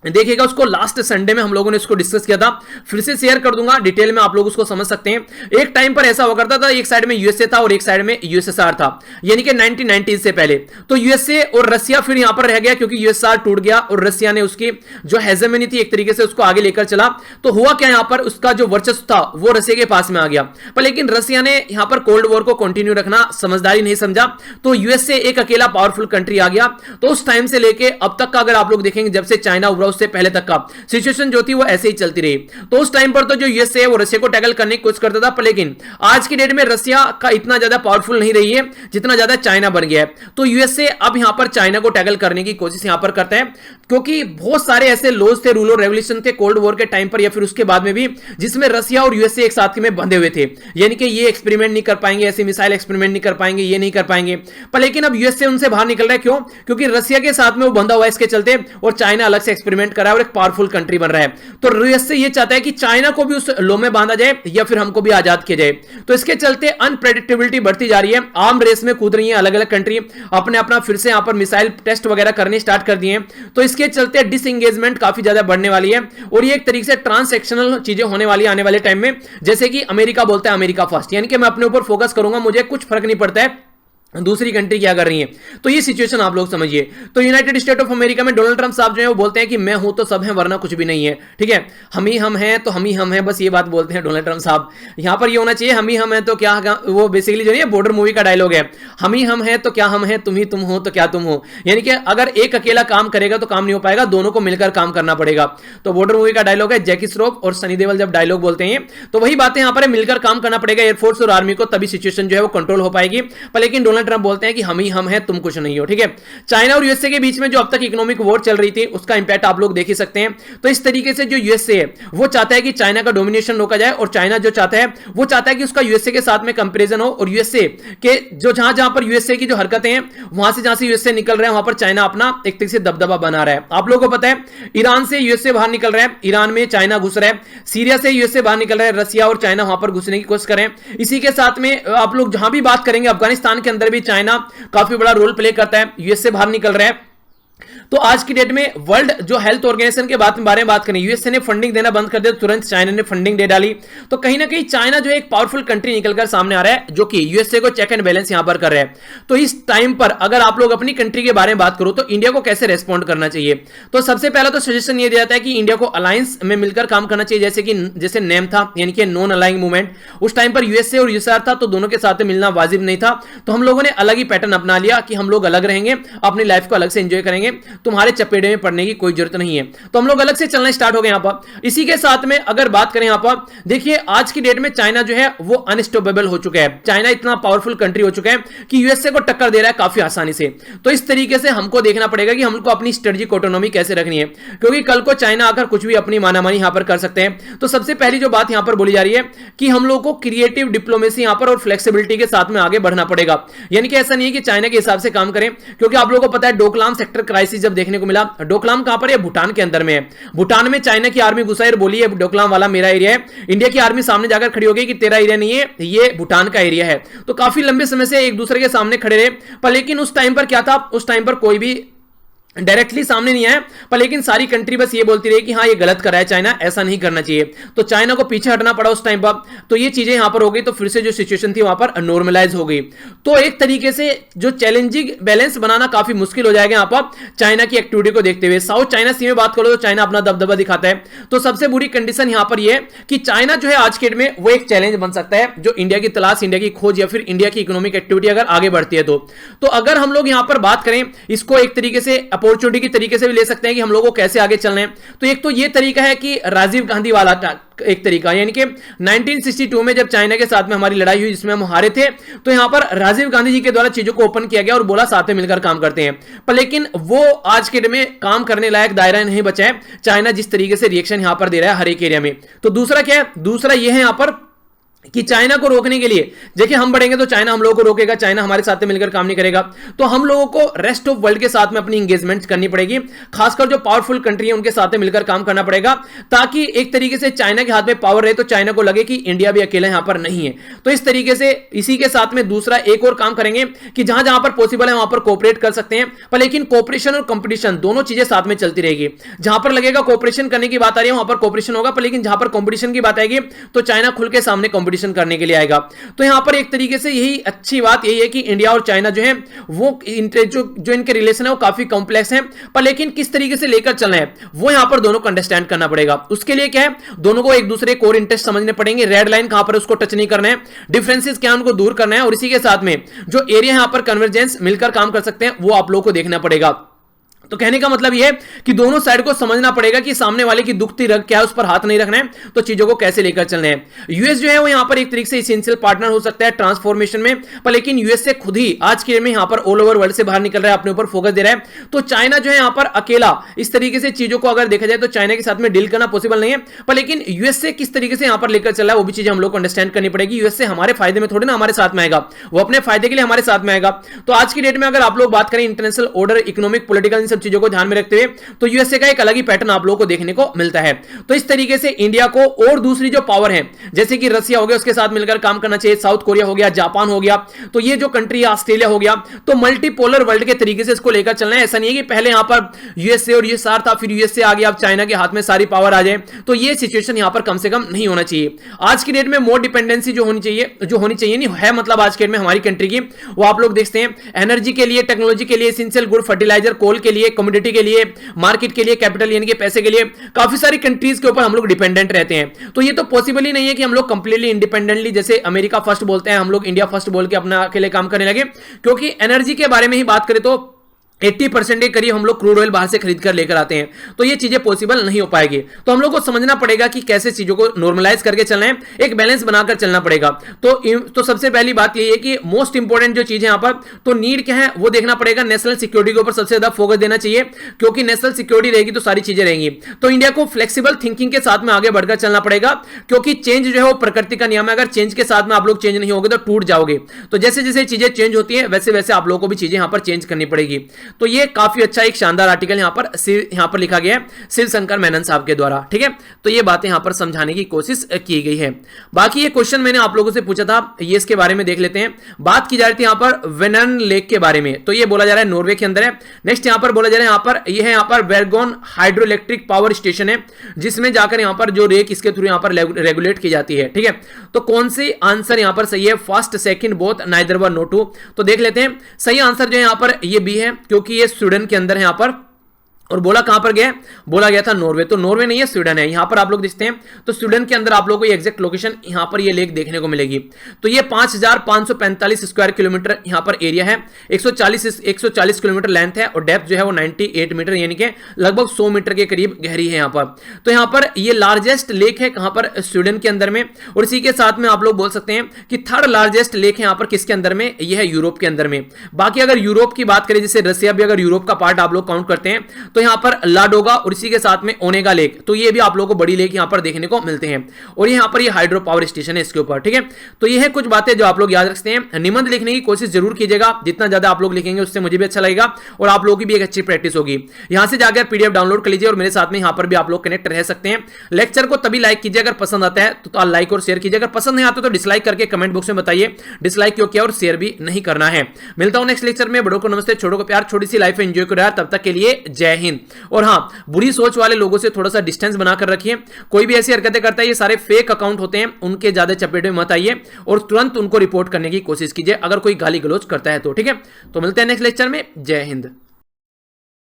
देखिएगा उसको। लास्ट संडे में हम लोगों ने इसको डिस्कस किया था, फिर से शेयर कर दूंगा डिटेल में, आप लोग उसको समझ सकते हैं। एक टाइम पर ऐसा हुआ करता था, एक साइड में यूएसए था और एक साइड में यूएसएसआर था, यानी कि 1990 से पहले। तो यूएसए और रसिया फिर यहां पर रह गया क्योंकि यूएसएसआर टूट गया और रसिया ने उसकी जो हेजेमनी थी एक तरीके से उसको आगे लेकर चला। तो हुआ क्या, यहां पर उसका जो वर्चस्व था वो रसिया के पास में आ गया। पर लेकिन रसिया ने यहां पर कोल्ड वॉर को कंटिन्यू रखना समझदारी नहीं समझा, तो यूएसए एक अकेला पावरफुल कंट्री आ गया। तो उस टाइम से लेके अब तक का अगर आप लोग देखेंगे, जब से चाइना उभरा उससे पहले तक का सिचुएशन जो थी वो ऐसे ही चलती रही। तो उस टाइम पर तो जो यूएसए है वो रशिया को टैकल करने की कोशिश करता था, पर लेकिन आज की डेट में रशिया का इतना ज्यादा पावरफुल नहीं रही है जितना ज्यादा चाइना बन गया है। तो यूएसए अब यहां पर चाइना को टैकल करने की कोशिश यहां पर करता है, क्योंकि बहुत सारे ऐसे लॉज थे, रूल और रेवोल्यूशन थे कोल्ड वॉर के टाइम पर या फिर उसके बाद में भी, जिसमें रशिया और यूएसए एक साथ में बंधे हुए थे। यानी कि ये एक्सपेरिमेंट नहीं कर पाएंगे, ऐसे मिसाइल एक्सपेरिमेंट नहीं कर पाएंगे, ये नहीं कर पाएंगे। पर लेकिन अब यूएसए उनसे बाहर निकल रहा है। क्यों? क्योंकि रशिया के साथ में वो बंधा हुआ है इसके चलते, और चाइना अलग से एक्सपेरिमेंट कर रहा है और एक पावरफुल कंट्री बन रहा है। तो यूएसए ये चाहता है कि चाइना को भी उस लो में बांधा जाए या फिर हमको भी आजाद किया जाए। तो इसके चलते अनप्रेडिक्टेबिलिटी बढ़ती जा रही है। आर्म रेस में कूद रही है अलग अलग कंट्री, अपने अपना फिर से यहां पर मिसाइल टेस्ट वगैरह करने स्टार्ट कर दिए हैं। तो इसके चलते डिसएंगेजमेंट काफी ज्यादा बढ़ने वाली है, और ये एक तरीके से ट्रांसैक्शनल चीजें होने वाली है आने वाले टाइम में। जैसे कि अमेरिका बोलता है अमेरिका फर्स्ट, यानी कि मैं अपने ऊपर फोकस करूंगा, मुझे कुछ फर्क नहीं पड़ता है दूसरी कंट्री क्या कर रही है। तो ये सिचुएशन आप लोग समझिए। तो यूनाइटेड स्टेट ऑफ अमेरिका में डोनाल्ड ट्रंप साहब जो है वो बोलते हैं कि मैं हूं तो सब है वरना कुछ भी नहीं है। ठीक है, हम ही हम हैं तो हम ही हम हैं, बस ये बात बोलते हैं डोनाल्ड ट्रंप साहब। यहां पर ये होना चाहिए हम ही हम हैं तो क्या, वो बेसिकली जो है बॉर्डर मूवी का डायलॉग है, हम ही हम हैं तो क्या हम हैं, तुम ही तुम हो तो क्या तुम हो। यानी कि अगर एक अकेला काम करेगा तो काम नहीं हो पाएगा, दोनों को मिलकर काम करना पड़ेगा। तो बॉर्डर मूवी का डायलॉग है, जैकी श्रॉफ और सनी देओल जब डायलॉग बोलते हैं तो वही बातें यहां पर मिलकर काम करना पड़ेगा एयरफोर्स और आर्मी को, तभी सिचुएशन जो है वो कंट्रोल हो पाएगी। पर लेकिन डोनाल्ड ट्रंप बोलते हैं कि हम हैं तुम कुछ नहीं हो। ठीक है, चाइना और यूएसए के बीच में जो अब तक इकोनॉमिक वॉर चल रही थी उसका इंपैक्ट आप लोग देख ही सकते हैं। तो इस तरीके से जो यूएसए है वो चाहता है कि चाइना का डोमिनेशन रोका जाए, और चाइना जो चाहता है वो चाहता है कि उसका यूएसए के साथ में कंपैरिजन हो, और यूएसए के जो जहां जहां पर यूएसए की जो हरकतें हैं वहां से जहां से यूएसए निकल रहा है वहां पर चाइना अपना एक तरीके से दबदबा बना रहा है। आप लोगों को पता है ईरान से यूएसए बाहर निकल रहा है, ईरान में चाइना घुस रहा है, सीरिया से यूएसए बाहर निकल रहा है, रसिया और चाइना वहां पर घुसने की कोशिश कर रहे हैं। इसी के साथ में आप लोग जहां भी बात करेंगे अफगानिस्तान के अंदर भी चाइना काफी बड़ा रोल प्ले करता है, यूएसए बाहर निकल रहा है। तो आज की डेट में वर्ल्ड जो हेल्थ ऑर्गेनाइजेशन के बारे में बात करें, यूएसए ने फंडिंग देना बंद कर दिया, तुरंत चाइना ने फंडिंग दे डाली। तो कहीं ना कहीं चाइना जो है एक पावरफुल कंट्री निकलकर सामने आ रहा है, जो कि यूएसए को चेक एंड बैलेंस यहां पर कर रहा है। तो इस टाइम पर अगर आप लोग अपनी कंट्री के बारे में बात करो तो इंडिया को कैसे रेस्पॉन्ड करना चाहिए, तो सबसे पहला तो सजेशन ये दिया जाता है कि इंडिया को अलायंस में मिलकर काम करना चाहिए, जैसे नेम था, यानी कि नॉन अलाइंग मूवमेंट। उस टाइम पर यूएसए और यूएसआर था, तो दोनों के साथ मिलना वाजिब नहीं था। तो हम लोगों ने अलग ही पैटर्न अपना लिया कि हम लोग अलग रहेंगे, अपनी लाइफ को अलग से एंजॉय करेंगे, तुम्हारे चपेटे में पढ़ने की कोई जरूरत नहीं है। तो हम लोग अलग से चलना स्टार्ट हो गए यहां पर। इसी के साथ में अगर बात करें यहां पर, देखिए आज की डेट में चाइना जो है वो अनस्टॉपेबल हो चुका है। चाइना इतना पावरफुल कंट्री हो चुका है कि यूएसए को टक्कर दे रहा है काफी आसानी से। तो इस तरीके से हमको देखना पड़ेगा कि हमको अपनी स्ट्रेटेजिक ऑटोनॉमी कैसे रखनी है, क्योंकि कल को चाइना आकर कुछ भी अपनी मानामानी यहां पर कर सकते हैं। तो सबसे पहली जो बात यहां पर बोली जा रही है कि हम लोग को क्रिएटिव डिप्लोमेसी यहां पर और फ्लेक्सिबिलिटी के साथ में आगे बढ़ना पड़ेगा। यानी कि ऐसा नहीं है कि चाइना के हिसाब से काम करें, क्योंकि आप लोगों को पता है डोकलाम सेक्टर क्राइसिस जब देखने को मिला, डोकलाम कहां पर है, भूटान के अंदर में है। भूटान में चाइना की आर्मी घुसाई और बोली है डोकलाम वाला मेरा एरिया है। इंडिया की आर्मी सामने जाकर खड़ी हो गई कि तेरा एरिया नहीं है, ये भूटान का एरिया है। तो काफी लंबे समय से एक दूसरे के सामने खड़े रहे, पर लेकिन उस टाइम पर क्या था, उस टाइम पर कोई भी डायरेक्टली सामने नहीं आया, पर लेकिन सारी कंट्री बस ये बोलती रही कि हाँ ये गलत कर रहा है चाइना, ऐसा नहीं करना चाहिए। तो चाइना को पीछे हटना पड़ा उस टाइम पर। तो ये चीजें यहां पर हो गई, तो फिर से जो सिचुएशन थी वहां पर नॉर्मलाइज हो गई। तो एक तरीके से जो चैलेंजिंग बैलेंस बनाना काफी मुश्किल हो जाएगा यहां पर चाइना की एक्टिविटी को देखते हुए। साउथ चाइना सी में बात करो तो चाइना अपना दबदबा दिखाता है। तो सबसे बुरी कंडीशन यहां पर यह कि चाइना जो है आज के डेट में वो एक चैलेंज बन सकता है, जो इंडिया की तलाश, इंडिया की खोज या फिर इंडिया की इकोनॉमिक एक्टिविटी अगर आगे बढ़ती है तो अगर हम लोग यहां पर बात करें इसको एक तरीके से अपॉर्चुनिटी की तरीके से भी ले सकते हैं कि हम लोगों को कैसे आगे चलना है। तो एक तो ये तरीका है कि राजीव गांधी वाला एक तरीका, यानी कि 1962 में जब चाइना के साथ में हमारी लड़ाई हुई जिसमें हम हारे थे, तो यहां पर राजीव गांधी जी के द्वारा चीजों को ओपन किया गया और बोला साथ में मिलकर काम करते हैं। पर लेकिन वो आज के डेट में काम करने लायक दायरा नहीं बचा है, चाइना जिस तरीके से रिएक्शन यहां पर दे रहा है हर एक एरिया में। तो दूसरा क्या है, दूसरा यह है यहां पर कि चाइना को रोकने के लिए, देखिए हम बढ़ेंगे तो चाइना हम लोगों को रोकेगा, चाइना हमारे साथ में मिलकर काम नहीं करेगा। तो हम लोगों को रेस्ट ऑफ वर्ल्ड के साथ में अपनी इंगेजमेंट करनी पड़ेगी, खासकर जो पावरफुल कंट्री है उनके साथ में मिलकर काम करना पड़ेगा, ताकि एक तरीके से चाइना के हाथ में पावर रहे तो चाइना को लगे कि इंडिया भी अकेला यहां पर नहीं है। तो इस तरीके से इसी के साथ में दूसरा एक और काम करेंगे कि जहां जहां पर पॉसिबल है वहां पर कोऑपरेट कर सकते हैं, पर लेकिन कोऑपरेशन और कंपटीशन दोनों चीजें साथ में चलती रहेगी। जहां पर लगेगा कोऑपरेशन करने की बात आ रही है वहां पर कोऑपरेशन होगा, पर लेकिन जहां पर कंपटीशन की बात आएगी तो चाइना खुल के सामने कंपटीशन करने के लिए आएगा। तो यहां पर एक तरीके से यही अच्छी बात यही है कि इंडिया और चाइना जो है वो जो इनके रिलेशन है वो काफी कॉम्प्लेक्स है, पर लेकिन किस तरीके से लेकर चलना है वो यहां पर दोनों को अंडरस्टैंड करना पड़ेगा। उसके लिए क्या है, दोनों को एक दूसरे कोर इंटरेस्ट समझने पड़ेंगे, रेड लाइन कहां पर उसको टच नहीं करना है, डिफरेंसेस क्या उनको दूर करना है, और इसी के साथ में जो एरिया यहां पर कन्वर्जेंस मिलकर काम कर सकते हैं वो आप लोगों को देखना पड़ेगा। तो कहने का मतलब यह है कि दोनों साइड को समझना पड़ेगा कि सामने वाले की दुखती रग क्या है, उस पर हाथ नहीं रखना है, तो चीजों को कैसे लेकर चलना है। यूएस जो है वो यहां पर एक तरीके से एसेंशियल पार्टनर हो सकता है ट्रांसफॉर्मेशन में, पर लेकिन यूएस से खुद ही आज के में यहां पर ऑल ओवर वर्ल्ड से बाहर निकल रहा है, अपने ऊपर फोकस दे रहा है। तो चाइना जो है यहां पर अकेला इस तरीके से चीजों को अगर देखा जाए तो चाइना के साथ में डील करना पॉसिबल नहीं है, पर लेकिन यूएस से किस तरीके से यहां पर लेकर चला है वो भी चीजें हम लोग को अंडरस्टैंड करनी पड़ेगी। यूएस से हमारे फायदे में थोड़ी ना हमारे साथ में आएगा, वो अपने फायदे के लिए हमारे साथ में आएगा। तो आज की डेट में अगर आप लोग बात करें इंटरनेशनल ऑर्डर, इकोनॉमिक, पॉलिटिकल, इन सब चीजों को ध्यान में रखते हुए, तो यूएसए का एक अलग ही पैटर्न आप लोगों को देखने को मिलता है। तो इस तरीके से इंडिया को और दूसरी जो पावर है जैसे कि रसिया हो गया उसके साथ मिलकर काम करना चाहिए, साउथ कोरिया हो गया, जापान हो गया, तो ये जो कंट्री है ऑस्ट्रेलिया हो गया, तो मल्टीपोलर वर्ल्ड के तरीके से इसको लेकर चलना है। ऐसा नहीं है कि पहले यहां पर यूएसए और यूएसआर था, फिर यूएसए आ गया, अब चाइना के हाथ में सारी पावर आ जाए, तो ये सिचुएशन यहां पर कम से कम नहीं होना चाहिए। आज की डेट में मोर डिपेंडेंसी जो होनी चाहिए नहीं है, मतलब आज के डेट में हमारी कंट्री की, वो आप लोग देखते हैं एनर्जी के लिए, टेक्नोलॉजी के लिए, एसेंशियल गुड, फर्टिलाइजर, कोल के लिए, कमोडिटी के लिए, मार्केट के लिए, कैपिटल यानी कि पैसे के लिए, काफी सारी कंट्रीज के ऊपर हम लोग डिपेंडेंट रहते हैं। तो ये तो पॉसिबल ही नहीं है कि हम लोग कंप्लीटली इंडिपेंडेंटली, जैसे अमेरिका फर्स्ट बोलते हैं हम लोग इंडिया फर्स्ट बोल के अपना अकेले काम करने लगे, क्योंकि एनर्जी के बारे में ही बात करें तो 80% के करीब हम लोग क्रूड ऑयल बाहर से खरीद कर लेकर आते हैं, तो ये चीजें पॉसिबल नहीं हो पाएगी। तो हम लोग को समझना पड़ेगा कि कैसे चीजों को नॉर्मलाइज करके चलना है, एक बैलेंस बनाकर चलना पड़ेगा। तो सबसे पहली बात ये है कि मोस्ट इंपॉर्टेंट जो चीज है यहां पर, तो नीड क्या है वो देखना पड़ेगा। नेशनल सिक्योरिटी के ऊपर सबसे ज्यादा फोकस देना चाहिए, क्योंकि नेशनल सिक्योरिटी रहेगी तो सारी चीजें रहेंगी। तो इंडिया को फ्लेक्सिबल थिंकिंग के साथ में आगे बढ़कर चलना पड़ेगा, क्योंकि चेंज जो है वो प्रकृति का नियम है, अगर चेंज के साथ में आप लोग चेंज नहीं होगे तो टूट जाओगे। तो जैसे जैसे चीजें चेंज होती है वैसे वैसे आप लोगों को भी चीजें यहां पर चेंज करनी पड़ेगी। तो ये काफी अच्छा एक शानदार आर्टिकल यहां पर लिखा गया है शिव शंकर मेनन साहब के द्वारा, ठीक है। तो ये बातें यहां पर समझाने की कोशिश की गई है। बाकी ये क्वेश्चन मैंने आप लोगों से पूछा था, ये इसके बारे में देख लेते हैं। बात की जा रही थी यहां पर वेनर्न लेक के बारे में, तो ये बोला जा रहा है नॉर्वे के अंदर है। नेक्स्ट यहां पर बोला जा रहा है यहां पर वेरगोन हाइड्रो इलेक्ट्रिक पावर स्टेशन है, जिसमें जाकर यहां पर जो रेक इसके थ्रू यहां पर रेगुलेट की जाती है, ठीक है। तो कौन सी आंसर यहां पर सही है, first, second, both, neither one, no two. तो देख लेते हैं। सही आंसर जो है यहां पर ये बी है, क्योंकि ये स्वीडन के अंदर है यहां पर, और बोला कहां पर गया, बोला गया था नॉर्वे। तो नॉर्वे नहीं है, स्वीडन है। यहां पर आप लोग देखते हैं तो स्वीडन के अंदर आप लोगों को ये एग्जैक्ट लोकेशन यहां पर ये लेक देखने को मिलेगी। तो ये 5545 स्क्वायर किलोमीटर यहां पर एरिया है, 140 किलोमीटर लेंथ है, और डेप्थ जो है वो 98 मीटर यानी कि लगभग 100 मीटर के करीब गहरी है यहां पर। तो यहां पर ये लार्जेस्ट लेक है कहां पर, स्वीडन के अंदर में। और इसी के साथ में आप लोग बोल सकते हैं कि थर्ड लार्जेस्ट लेक है यहां पर किसके अंदर में, यह है यूरोप के अंदर में। बाकी अगर यूरोप की बात करें, जैसे रसिया भी अगर यूरोप का पार्ट आप लोग काउंट करते हैं, तो तो यहाँ पर लाडोगा और इसी के साथ में ओनेगा लेक, तो ये भी आप लोगों को बड़ी लेक यहाँ पर देखने को मिलते हैं। और यहाँ पर ये हाइड्रो पावर स्टेशन है इसके ऊपर, ठीक है। तो ये है कुछ बातें जो आप लोग याद रखते हैं। निबंध लिखने की कोशिश जरूर कीजिएगा, जितना ज्यादा आप लोग लिखेंगे उससे मुझे भी अच्छा लगेगा और आप लोगों की भी एक अच्छी प्रैक्टिस होगी। यहां से जाकर पीडीएफ डाउनलोड कर लीजिए और मेरे साथ में यहां पर भी आप लोग कनेक्ट रह सकते हैं। लेक्चर को तभी लाइक कीजिए अगर पसंद आता है तो लाइक और शेयर कीजिए, अगर पसंद नहीं आता तो डिसलाइक करके कमेंट बॉक्स में बताइए डिसलाइक क्यों किया और शेयर भी नहीं करना है। मिलता हूं नेक्स्ट लेक्चर में। बड़ों को नमस्ते, छोटों को प्यार, छोटी सी लाइफ एंजॉय करो यार। तब तक के लिए जय हिंद। और हाँ, बुरी सोच वाले लोगों से थोड़ा सा डिस्टेंस बनाकर रखिए। कोई भी ऐसी हरकतें करता है, ये सारे फेक अकाउंट होते हैं, उनके ज्यादा चपेट में मत आइए और तुरंत उनको रिपोर्ट करने की कोशिश कीजिए अगर कोई गाली गलौज करता है तो, ठीक है। तो मिलते हैं नेक्स्ट लेक्चर में। जय हिंद।